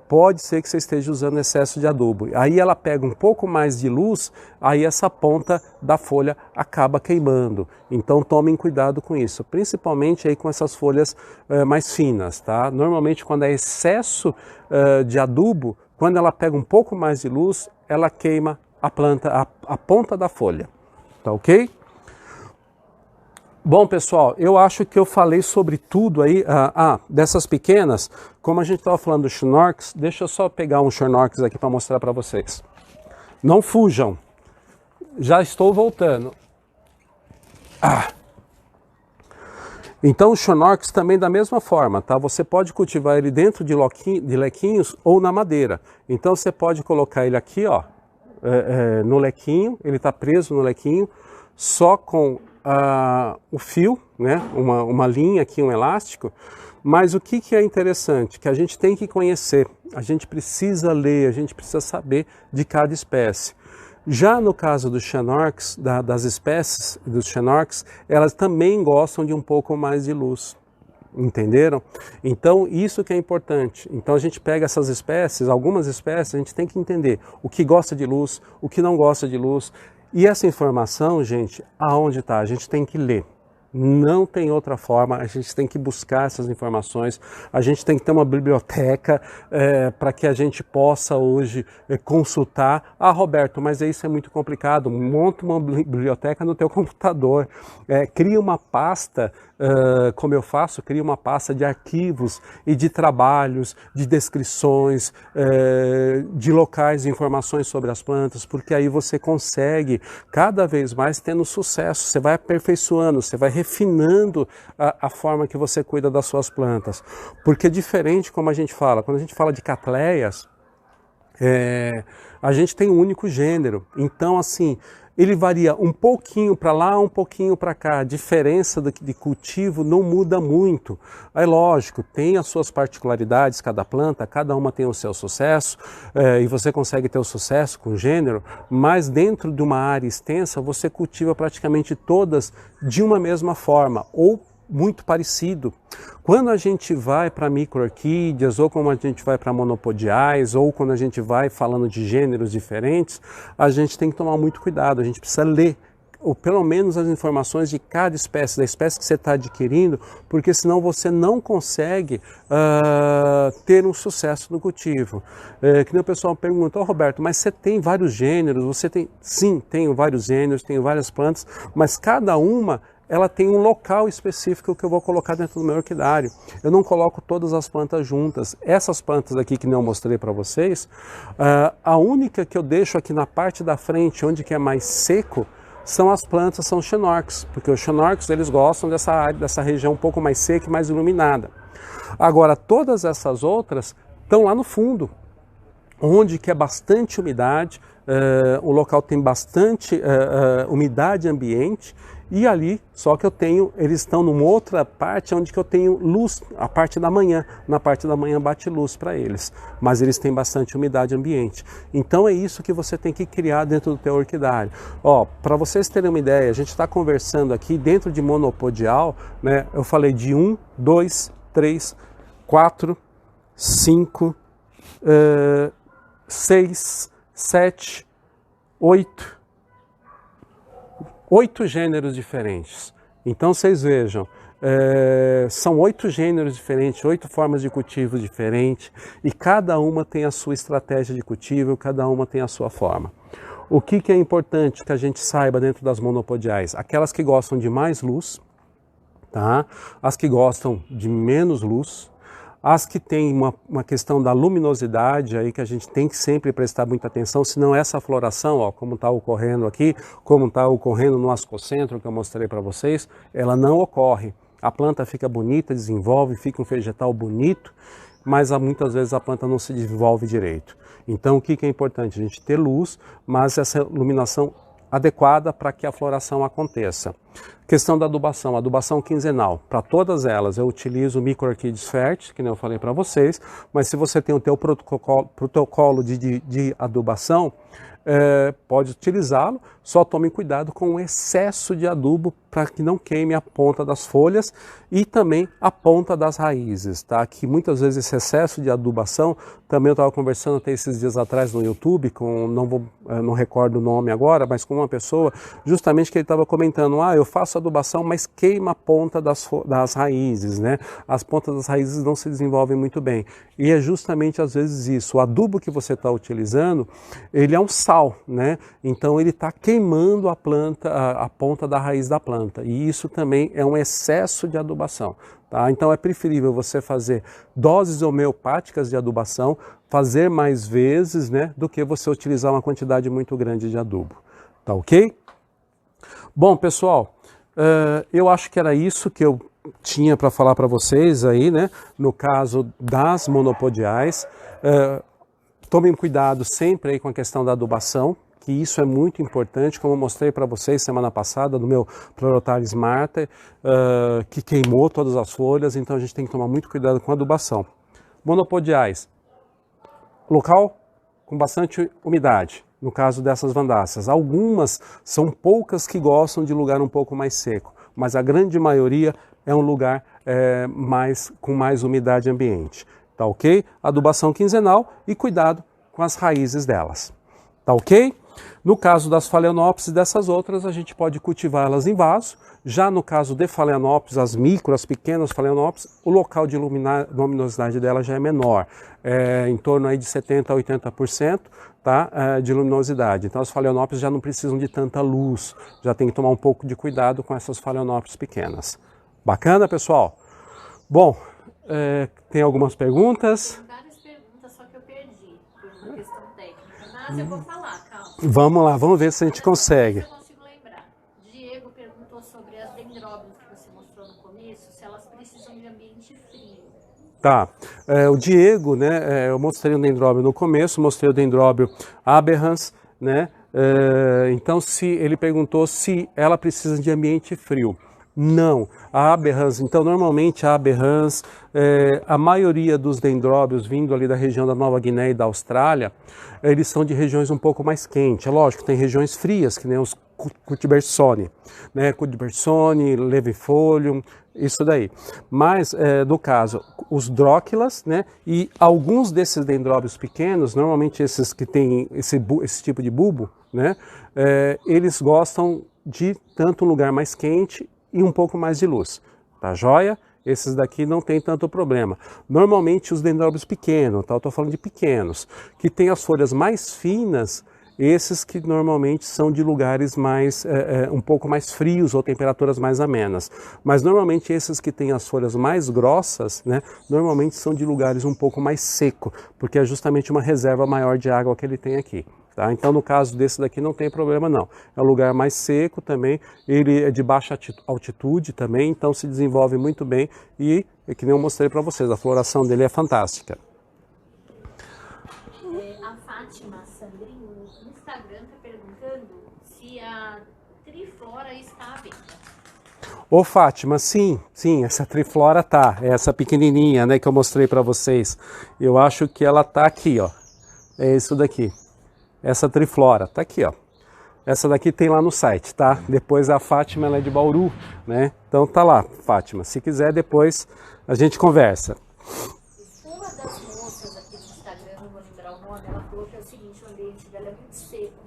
pode ser que você esteja usando excesso de adubo. Aí ela pega um pouco mais de luz, aí essa ponta da folha acaba queimando. Então tomem cuidado com isso, principalmente aí com essas folhas mais finas, tá? Normalmente quando é excesso de adubo, quando ela pega um pouco mais de luz, ela queima a planta, a ponta da folha, tá ok? Bom, pessoal, eu acho que eu falei sobre tudo aí, dessas pequenas, como a gente estava falando do Schnorks, deixa eu só pegar um Schnorks aqui para mostrar para vocês. Não fujam, já estou voltando. Então o Schnorks também da mesma forma, tá? Você pode cultivar ele dentro de lequinhos ou na madeira. Então você pode colocar ele aqui, ó, no lequinho, ele está preso no lequinho, só com o fio, né? uma linha aqui, um elástico. Mas o que é interessante? Que a gente tem que conhecer, a gente precisa ler, a gente precisa saber de cada espécie. Já no caso dos Schnorks, das espécies dos Schnorks, elas também gostam de um pouco mais de luz. Entenderam? Então isso que é importante. Então a gente pega essas espécies, algumas espécies, a gente tem que entender o que gosta de luz, o que não gosta de luz. E essa informação, gente, aonde está? A gente tem que ler. Não tem outra forma, a gente tem que buscar essas informações, a gente tem que ter uma biblioteca para que a gente possa hoje consultar. Roberto, mas isso é muito complicado, monta uma biblioteca no teu computador, cria uma pasta, como eu faço, cria uma pasta de arquivos e de trabalhos, de descrições, de locais, de informações sobre as plantas, porque aí você consegue cada vez mais tendo sucesso, você vai aperfeiçoando, você vai refinando a forma que você cuida das suas plantas. Porque diferente como a gente fala, quando a gente fala de catleias, a gente tem um único gênero. Então assim, ele varia um pouquinho para lá, um pouquinho para cá. A diferença de cultivo não muda muito. É lógico, tem as suas particularidades, cada planta, cada uma tem o seu sucesso, e você consegue ter o sucesso com o gênero, mas dentro de uma área extensa, você cultiva praticamente todas de uma mesma forma, ou muito parecido. Quando a gente vai para micro-orquídeas, ou quando a gente vai para monopodiais, ou quando a gente vai falando de gêneros diferentes, a gente tem que tomar muito cuidado, a gente precisa ler, ou pelo menos as informações de cada espécie, da espécie que você está adquirindo, porque senão você não consegue ter um sucesso no cultivo. Que nem o pessoal pergunta, Roberto, mas você tem vários gêneros? Você tem? Sim, tenho vários gêneros, tenho várias plantas, mas cada uma ela tem um local específico que eu vou colocar dentro do meu orquidário. Eu não coloco todas as plantas juntas. Essas plantas aqui que eu mostrei para vocês, a única que eu deixo aqui na parte da frente, onde que é mais seco, são as plantas, são os Schnorks, porque os Schnorks eles gostam dessa área, dessa região um pouco mais seca e mais iluminada. Agora, todas essas outras estão lá no fundo, onde que é bastante umidade, o local tem bastante umidade ambiente, e ali, só que eles estão numa outra parte onde que eu tenho luz, a parte da manhã. Na parte da manhã bate luz para eles, mas eles têm bastante umidade ambiente. Então é isso que você tem que criar dentro do teu orquidário. Para vocês terem uma ideia, a gente está conversando aqui dentro de monopodial, né? Eu falei de 1, 2, 3, 4, 5, 6, 7, 8 gêneros diferentes. Então vocês vejam, são 8 gêneros diferentes, 8 formas de cultivo diferentes, e cada uma tem a sua estratégia de cultivo, cada uma tem a sua forma. O que é importante que a gente saiba dentro das monopodiais? Aquelas que gostam de mais luz, tá? As que gostam de menos luz, as que têm uma questão da luminosidade aí que a gente tem que sempre prestar muita atenção, senão essa floração, ó, como está ocorrendo aqui, como está ocorrendo no ascocentro que eu mostrei para vocês, ela não ocorre. A planta fica bonita, desenvolve, fica um vegetal bonito, mas muitas vezes a planta não se desenvolve direito. Então o que é importante? A gente ter luz, mas essa iluminação adequada para que a floração aconteça. Questão da adubação, adubação quinzenal. Para todas elas eu utilizo o Micro-Orchids Fert, que nem eu falei para vocês, mas se você tem o teu protocolo de adubação, pode utilizá-lo, só tome cuidado com o excesso de adubo para que não queime a ponta das folhas e também a ponta das raízes, tá? Que muitas vezes esse excesso de adubação, também eu estava conversando até esses dias atrás no YouTube, não recordo o nome agora, mas com uma pessoa, justamente que ele estava comentando, eu faço adubação, mas queima a ponta das raízes, né? As pontas das raízes não se desenvolvem muito bem. E é justamente às vezes isso, o adubo que você está utilizando, ele é um sal, né? Então ele está queimando a planta, a ponta da raiz da planta. E isso também é um excesso de adubação. Tá? Então é preferível você fazer doses homeopáticas de adubação, fazer mais vezes, né, do que você utilizar uma quantidade muito grande de adubo. Tá ok? Bom, pessoal, eu acho que era isso que eu tinha para falar para vocês aí, né, no caso das monopodiais. Tomem cuidado sempre aí com a questão da adubação, que isso é muito importante, como eu mostrei para vocês semana passada do meu Pleurotalis marta, que queimou todas as folhas, então a gente tem que tomar muito cuidado com a adubação. Monopodiais, local com bastante umidade, no caso dessas vandáceas. Algumas são poucas que gostam de lugar um pouco mais seco, mas a grande maioria é um lugar com mais umidade ambiente. Tá ok? Adubação quinzenal e cuidado com as raízes delas. Tá ok? No caso das Phalaenopsis e dessas outras, a gente pode cultivá-las em vaso. Já no caso de Phalaenopsis, as pequenas Phalaenopsis, o local de luminosidade dela já é menor, em torno aí de 70% a 80%, tá? De luminosidade. Então as Phalaenopsis já não precisam de tanta luz, já tem que tomar um pouco de cuidado com essas Phalaenopsis pequenas. Bacana, pessoal? Bom, tem algumas perguntas? Tem várias perguntas, só que eu perdi por uma questão técnica. Mas eu vou falar, calma. Vamos lá, vamos ver se a gente consegue. Eu consigo lembrar. Diego perguntou sobre as dendróbios que você mostrou no começo, se elas precisam de ambiente frio. Tá, o Diego, né, eu mostrei o dendróbio no começo, mostrei o dendróbio aberrans, né, então ele perguntou se ela precisa de ambiente frio. Não, a aberrans, então normalmente a aberrans, a maioria dos dendróbios vindo ali da região da Nova Guiné e da Austrália, eles são de regiões um pouco mais quentes. É lógico, tem regiões frias, que nem os Cuthbertsoni, né, Cuthbertsoni, Levifolium, isso daí. Mas, no caso, os Drockylas, né, e alguns desses dendróbios pequenos, normalmente esses que têm esse tipo de bulbo, né, eles gostam de tanto um lugar mais quente e um pouco mais de luz, tá joia? Esses daqui não tem tanto problema. Normalmente os dendróbios pequenos, tá? Eu estou falando de pequenos, que tem as folhas mais finas, esses que normalmente são de lugares mais, um pouco mais frios ou temperaturas mais amenas. Mas normalmente esses que têm as folhas mais grossas, né, normalmente são de lugares um pouco mais seco, porque é justamente uma reserva maior de água que ele tem aqui. Tá? Então, no caso desse daqui não tem problema não. É um lugar mais seco também, ele é de baixa altitude também, então se desenvolve muito bem e, que nem eu mostrei para vocês, a floração dele é fantástica. A Fátima Sandrinho no Instagram está perguntando se a triflora está à venda. Ô Fátima, sim, essa triflora tá, essa pequenininha, né, que eu mostrei para vocês. Eu acho que ela tá aqui, ó, é isso daqui. Essa triflora, tá aqui, ó. Essa daqui tem lá no site, tá? Depois a Fátima, ela é de Bauru, né? Então tá lá, Fátima. Se quiser, depois a gente conversa. Uma das moças aqui do Instagram, não vou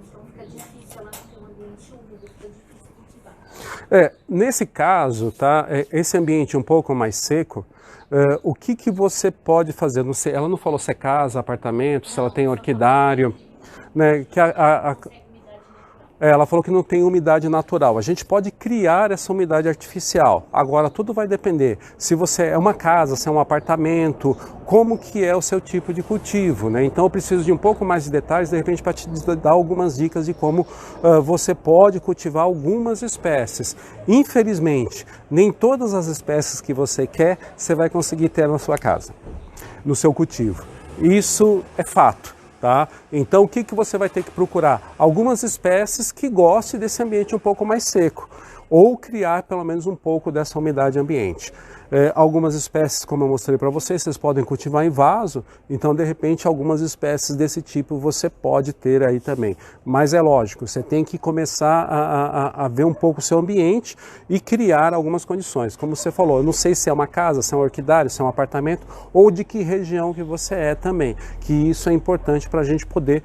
então fica difícil, ela não tem um ambiente úmido, fica difícil cultivar. Nesse caso, tá, esse ambiente um pouco mais seco, o que você pode fazer? Não sei, ela não falou se é casa, apartamento, se ela tem orquidário, né? Ela falou que não tem umidade natural. A gente pode criar essa umidade artificial. Agora, tudo vai depender. Se você é uma casa, se é um apartamento, como que é o seu tipo de cultivo, né? Então, eu preciso de um pouco mais de detalhes, de repente, para te dar algumas dicas de como você pode cultivar algumas espécies. Infelizmente, nem todas as espécies que você quer, você vai conseguir ter na sua casa, no seu cultivo. Isso é fato. Tá? Então o que você vai ter que procurar? Algumas espécies que gostem desse ambiente um pouco mais seco, ou criar pelo menos um pouco dessa umidade ambiente. Algumas espécies, como eu mostrei para vocês podem cultivar em vaso, então de repente algumas espécies desse tipo você pode ter aí também. Mas é lógico, você tem que começar a ver um pouco o seu ambiente e criar algumas condições. Como você falou, eu não sei se é uma casa, se é um orquidário, se é um apartamento ou de que região que você é também, que isso é importante para a gente poder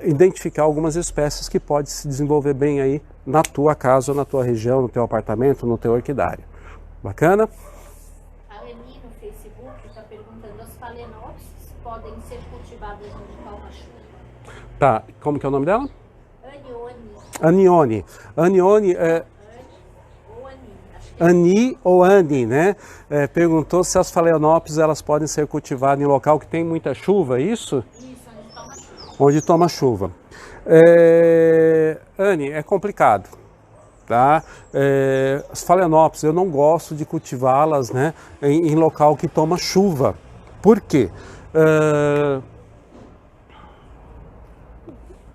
identificar algumas espécies que podem se desenvolver bem aí na tua casa, ou na tua região, no teu apartamento, no teu orquidário. Bacana? A Eni no Facebook está perguntando: as phalaenopsis podem ser cultivadas onde está uma chuva? Tá, como que é o nome dela? Anione. Anione é... Ani ou Ani, né? Perguntou se as phalaenopsis elas podem ser cultivadas em local que tem muita chuva, é isso? Isso, onde toma chuva. Onde toma chuva. Ani, é complicado. Tá? As phalaenopsis, eu não gosto de cultivá-las, né, em local que toma chuva. Por quê?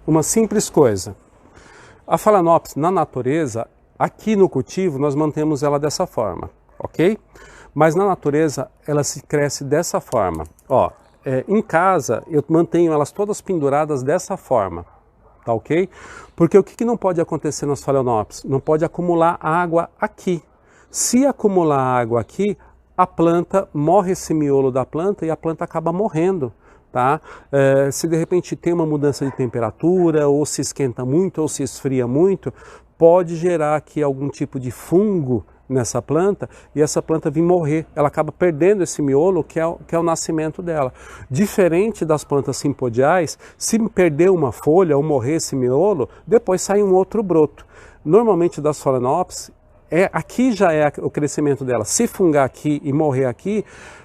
Uma simples coisa. A phalaenopsis, na natureza, aqui no cultivo, nós mantemos ela dessa forma, ok? Mas na natureza, ela se cresce dessa forma. Ó, em casa, eu mantenho elas todas penduradas dessa forma. Tá, ok? Porque o que não pode acontecer nas phalaenopsis? Não pode acumular água aqui. Se acumular água aqui, a planta morre, esse miolo da planta, e a planta acaba morrendo. Tá? Se de repente tem uma mudança de temperatura, ou se esquenta muito, ou se esfria muito, pode gerar aqui algum tipo de fungo nessa planta e essa planta vir morrer. Ela acaba perdendo esse miolo que é o nascimento dela. Diferente das plantas simpodiais, se perder uma folha ou morrer esse miolo, depois sai um outro broto. Normalmente das phalaenopsis, aqui já é o crescimento dela. Se fungar aqui e morrer aqui,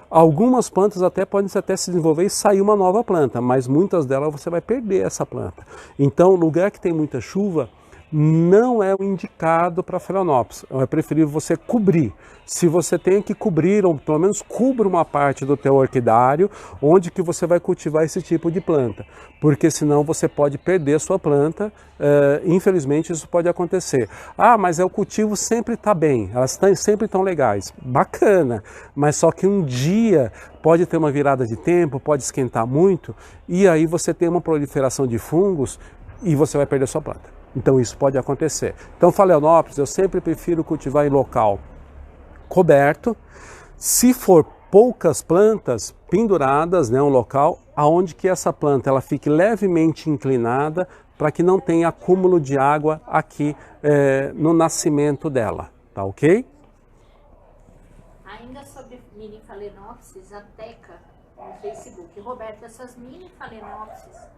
algumas plantas até podem até se desenvolver e sair uma nova planta, mas muitas delas você vai perder essa planta. Então, lugar que tem muita chuva, não é o indicado para phalaenopsis. É preferível você cobrir. Se você tem que cobrir, ou pelo menos cubra uma parte do teu orquidário, onde que você vai cultivar esse tipo de planta. Porque senão você pode perder a sua planta, infelizmente isso pode acontecer. Ah, mas o cultivo sempre está bem, elas sempre estão legais. Bacana, mas só que um dia pode ter uma virada de tempo, pode esquentar muito, e aí você tem uma proliferação de fungos e você vai perder a sua planta. Então isso pode acontecer. Então phalaenopsis eu sempre prefiro cultivar em local coberto. Se for poucas plantas penduradas, né, um local aonde que essa planta ela fique levemente inclinada para que não tenha acúmulo de água aqui no nascimento dela, tá ok? Ainda sobre mini phalaenopsis, a Teca no Facebook. Roberto, essas mini phalaenopsis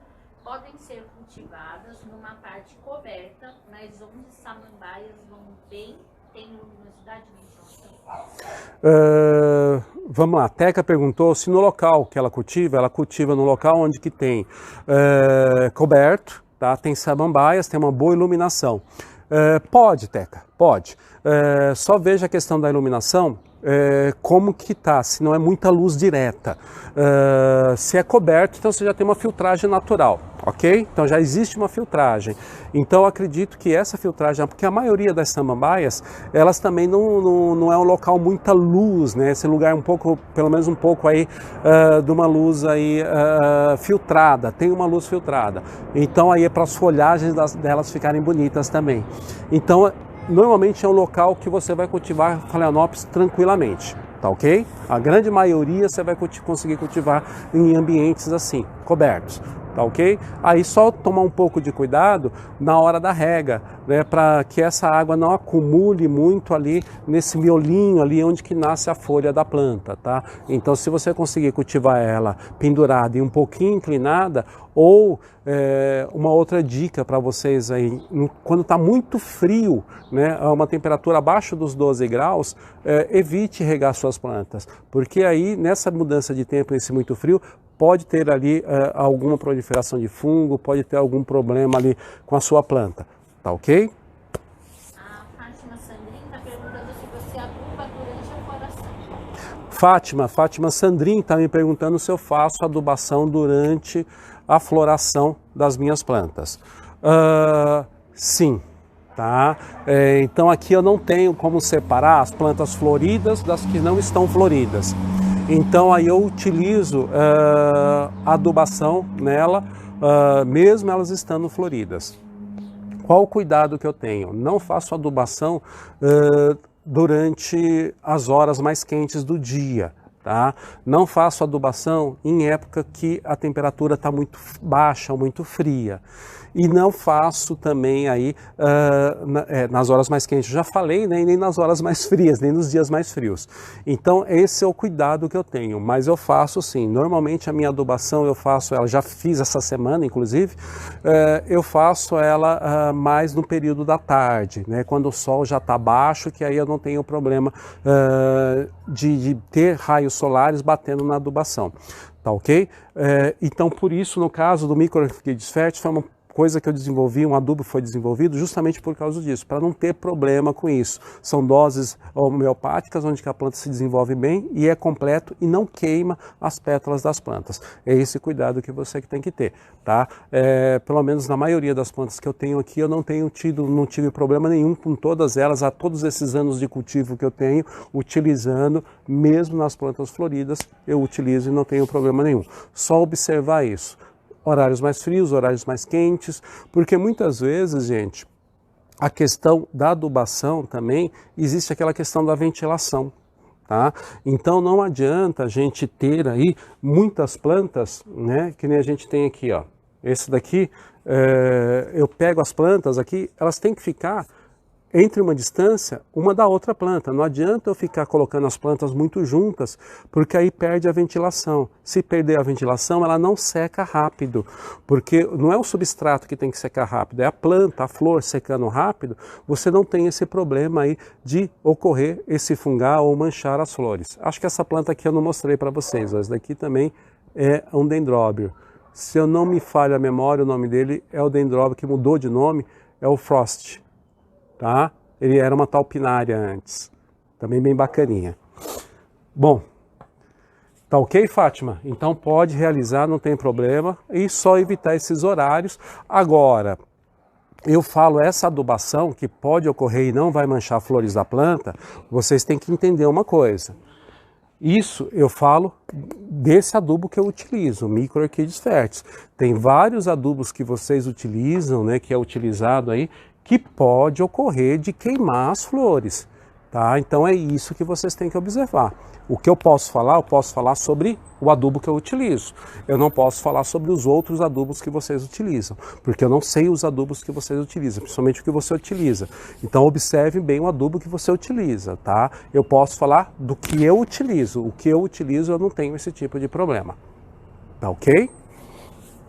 podem ser cultivadas numa parte coberta, mas onde samambaias vão bem, tem luminosidade e ventilação? Vamos lá, a Teca perguntou se no local que ela cultiva no local onde que tem coberto, tá? Tem samambaias, tem uma boa iluminação. Pode, Teca, pode. Só veja a questão da iluminação, como que tá, se não é muita luz direta. Se é coberto, então você já tem uma filtragem natural, ok? Então já existe uma filtragem. Então acredito que essa filtragem, porque a maioria das samambaias, elas também não é um local muita luz, né? Esse lugar é um pouco, pelo menos um pouco aí, de uma luz aí filtrada, tem uma luz filtrada. Então aí é para as folhagens delas ficarem bonitas também. Então normalmente é um local que você vai cultivar phalaenopsis tranquilamente, tá ok? A grande maioria você vai conseguir cultivar em ambientes assim, cobertos. tá ok? Aí só tomar um pouco de cuidado na hora da rega, né, para que essa água não acumule muito ali nesse miolinho ali onde que nasce a folha da planta, tá? Então se você conseguir cultivar ela pendurada e um pouquinho inclinada, ou uma outra dica para vocês aí, quando está muito frio, né, uma temperatura abaixo dos 12 graus, evite regar suas plantas, porque aí nessa mudança de tempo, nesse muito frio, pode ter ali alguma proliferação de fungo, pode ter algum problema ali com a sua planta, tá ok? A Fátima Sandrin está perguntando se você aduba durante a floração. Fátima Sandrin está me perguntando se eu faço adubação durante a floração das minhas plantas. Sim, tá? Então aqui eu não tenho como separar as plantas floridas das que não estão floridas. Então aí eu utilizo adubação nela, mesmo elas estando floridas. Qual o cuidado que eu tenho? Não faço adubação durante as horas mais quentes do dia. Tá? Não faço adubação em época que a temperatura está muito baixa, muito fria. E não faço também aí nas horas mais quentes, já falei, né? Nem nas horas mais frias, nem nos dias mais frios. Então esse é o cuidado que eu tenho, mas eu faço sim. Normalmente a minha adubação eu faço ela, já fiz essa semana inclusive, eu faço ela mais no período da tarde, né? Quando o sol já está baixo, que aí eu não tenho problema de ter raios solares batendo na adubação, tá ok? Então por isso no caso do microorquídeas férteis foi uma coisa que eu desenvolvi, um adubo foi desenvolvido justamente por causa disso, para não ter problema com isso. São doses homeopáticas onde a planta se desenvolve bem e é completo e não queima as pétalas das plantas. É esse cuidado que você tem que ter, tá? Pelo menos na maioria das plantas que eu tenho aqui, eu não tive problema nenhum com todas elas, há todos esses anos de cultivo que eu tenho, utilizando, mesmo nas plantas floridas, eu utilizo e não tenho problema nenhum. Só observar isso. Horários mais frios, horários mais quentes, porque muitas vezes, gente, a questão da adubação também, existe aquela questão da ventilação, tá? Então não adianta a gente ter aí muitas plantas, né, que nem a gente tem aqui, ó. Esse daqui, eu pego as plantas aqui, elas têm que ficar entre uma distância, uma da outra planta. Não adianta eu ficar colocando as plantas muito juntas, porque aí perde a ventilação. Se perder a ventilação, ela não seca rápido, porque não é o substrato que tem que secar rápido, é a planta, a flor secando rápido, você não tem esse problema aí de ocorrer esse fungar ou manchar as flores. Acho que essa planta aqui eu não mostrei para vocês, essa daqui também é um dendróbio. Se eu não me falha a memória, o nome dele é o dendróbio que mudou de nome, é o Frost. Tá? Ele era uma talpinária antes, também bem bacaninha. Bom, tá ok, Fátima? Então pode realizar, não tem problema, e só evitar esses horários. Agora, eu falo essa adubação que pode ocorrer e não vai manchar flores da planta, vocês têm que entender uma coisa. Isso eu falo desse adubo que eu utilizo, microorquídeas férteis. Tem vários adubos que vocês utilizam, né, que é utilizado aí, que pode ocorrer de queimar as flores, tá? Então é isso que vocês têm que observar. O que eu posso falar sobre o adubo que eu utilizo. Eu não posso falar sobre os outros adubos que vocês utilizam, porque eu não sei os adubos que vocês utilizam, principalmente o que você utiliza. Então observe bem o adubo que você utiliza, tá? Eu posso falar do que eu utilizo. O que eu utilizo eu não tenho esse tipo de problema, tá ok?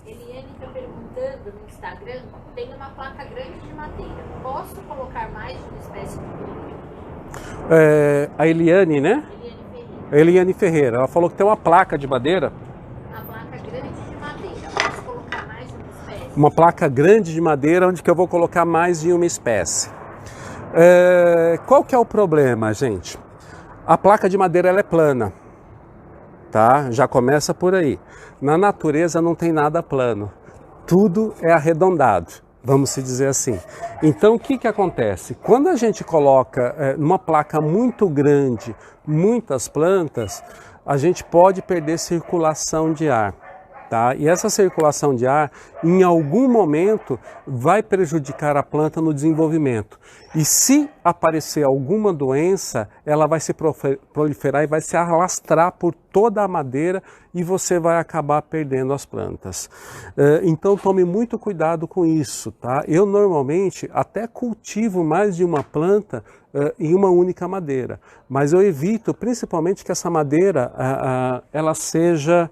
Eliane está perguntando no Instagram, tem uma placa grande de madeira, posso colocar mais de uma espécie de planta? A Eliane, né? Eliane Ferreira, ela falou que tem uma placa de madeira. Uma placa grande de madeira, posso colocar mais de uma espécie? Uma placa grande de madeira onde que eu vou colocar mais de uma espécie. Qual que é o problema, gente? A placa de madeira ela é plana, tá? Já começa por aí. Na natureza não tem nada plano, tudo é arredondado, vamos se dizer assim. Então o que que acontece? Quando a gente coloca numa placa muito grande, muitas plantas, a gente pode perder circulação de ar, Tá? E essa circulação de ar, em algum momento, vai prejudicar a planta no desenvolvimento. E se aparecer alguma doença, ela vai se proliferar e vai se alastrar por toda a madeira e você vai acabar perdendo as plantas. Então tome muito cuidado com isso. Tá? Eu normalmente até cultivo mais de uma planta em uma única madeira, mas eu evito principalmente que essa madeira ela seja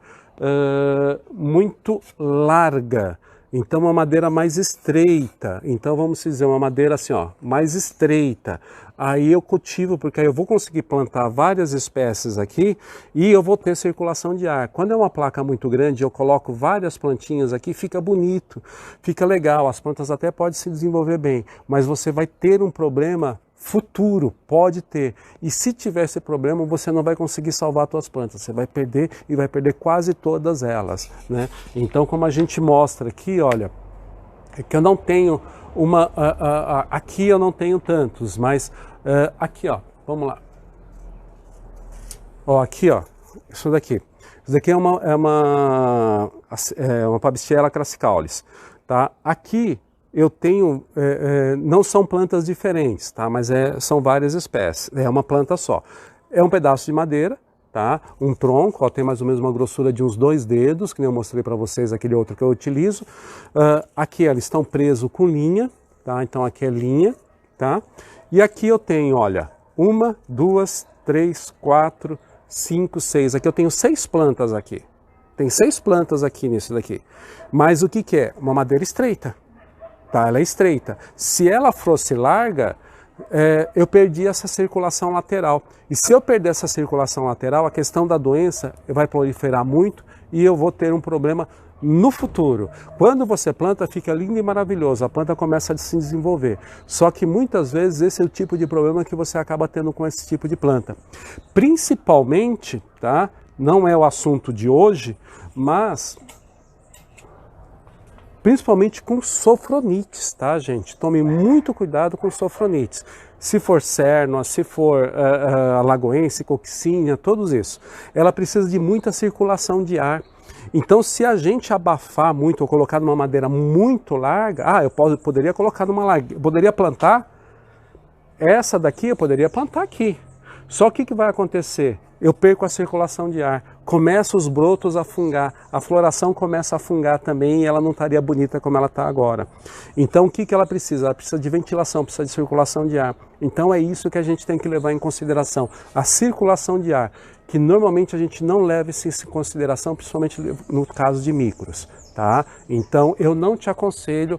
muito larga, então uma madeira mais estreita. Então vamos dizer uma madeira assim, ó, mais estreita. Aí eu cultivo, porque aí eu vou conseguir plantar várias espécies aqui e eu vou ter circulação de ar. Quando é uma placa muito grande, eu coloco várias plantinhas aqui, fica bonito, fica legal, as plantas até podem se desenvolver bem, mas você vai ter um problema futuro, pode ter. E se tiver esse problema, você não vai conseguir salvar as suas plantas. Você vai perder e vai perder quase todas elas, né? Então, como a gente mostra aqui, olha, é que eu não tenho uma... aqui eu não tenho tantos, mas aqui, ó, vamos lá. Ó, aqui, ó, isso daqui. Isso daqui é uma Pabistiella crassicaulis, tá? Aqui eu tenho, não são plantas diferentes, tá? Mas são várias espécies, é uma planta só. É um pedaço de madeira, tá? Um tronco, ó, tem mais ou menos uma grossura de uns 2 dedos, que nem eu mostrei para vocês aquele outro que eu utilizo. Aqui eles estão presos com linha, tá? Então aqui é linha, tá? E aqui eu tenho, olha, 1, 2, 3, 4, 5, 6. Aqui eu tenho 6 plantas aqui. Tem 6 plantas aqui nisso daqui. Mas o que que é? Uma madeira estreita. Tá, ela é estreita. Se ela fosse larga, eu perdi essa circulação lateral. E se eu perder essa circulação lateral, a questão da doença vai proliferar muito e eu vou ter um problema no futuro. Quando você planta, fica lindo e maravilhoso, a planta começa a se desenvolver. Só que muitas vezes esse é o tipo de problema que você acaba tendo com esse tipo de planta. Principalmente, tá? Não é o assunto de hoje, mas... principalmente com sofronites, tá, gente? Tome muito cuidado com sofronites. Se for Cernua, se for Alagoense, Coccínea, todos isso. Ela precisa de muita circulação de ar. Então, se a gente abafar muito ou colocar numa madeira muito larga, eu poderia colocar numa larga, poderia plantar essa daqui, eu poderia plantar aqui. Só que o que vai acontecer? Eu perco a circulação de ar, começa os brotos a fungar, a floração começa a fungar também e ela não estaria bonita como ela está agora. Então o que ela precisa? Ela precisa de ventilação, precisa de circulação de ar. Então é isso que a gente tem que levar em consideração, a circulação de ar, que normalmente a gente não leva isso em consideração, principalmente no caso de micros, tá? Então eu não te aconselho,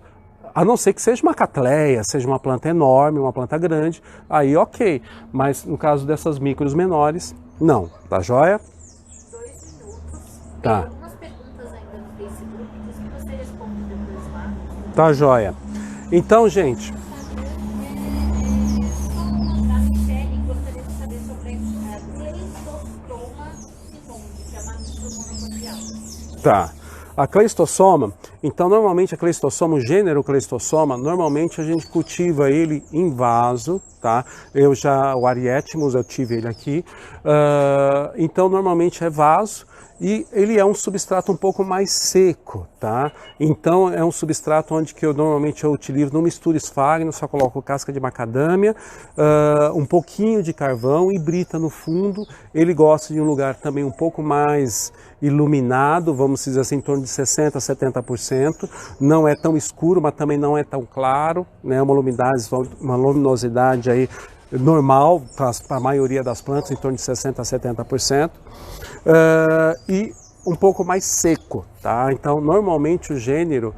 a não ser que seja uma catleia, seja uma planta enorme, uma planta grande, aí ok, mas no caso dessas micros menores, não, tá joia? 2 minutos. Tá. Tem algumas perguntas ainda no Facebook, diz que você responde depois lá. Tá joia. Então, gente... Da Michele, gostaria de saber sobre a Cleistosoma simonde, que é uma micromonocotial. Tá. A Cleistossoma, então normalmente a Cleistossoma, o gênero Cleistossoma, normalmente a gente cultiva ele em vaso, tá? O Arietimus, eu tive ele aqui, então normalmente é vaso e ele é um substrato um pouco mais seco, tá? Então é um substrato onde que eu normalmente utilizo no mistura esfagno, só coloco casca de macadâmia, um pouquinho de carvão e brita no fundo. Ele gosta de um lugar também um pouco mais iluminado, vamos dizer assim, em torno de 60% a 70%, não é tão escuro, mas também não é tão claro, né? Uma luminosidade aí normal para a maioria das plantas, em torno de 60% a 70%, e um pouco mais seco, tá? Então, normalmente o gênero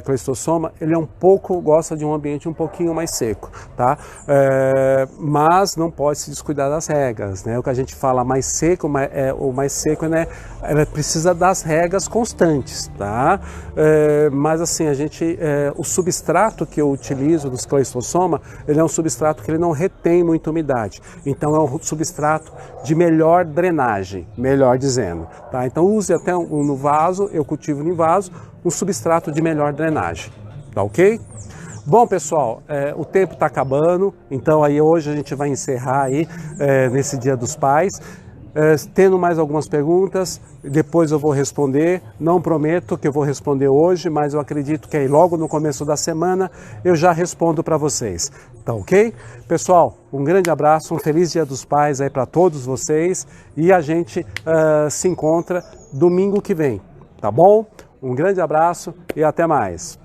Cleistossoma, ele gosta de um ambiente um pouquinho mais seco, tá? Mas não pode se descuidar das regas, né? O que a gente fala mais seco, o mais seco, né? Ela precisa das regas constantes, tá? Mas assim, o substrato que eu utilizo dos Cleistossoma, ele é um substrato que ele não retém muita umidade. Então é um substrato de melhor drenagem, melhor dizendo, tá? Então use até no vaso, eu cultivo em vaso, um substrato de melhor drenagem, tá ok? Bom, pessoal, o tempo está acabando, então aí hoje a gente vai encerrar aí nesse Dia dos Pais. tendo mais algumas perguntas, depois eu vou responder. Não prometo que eu vou responder hoje, mas eu acredito que aí logo no começo da semana eu já respondo para vocês. Tá ok? Pessoal, um grande abraço, um feliz Dia dos Pais aí para todos vocês e a gente se encontra domingo que vem, tá bom? Um grande abraço e até mais.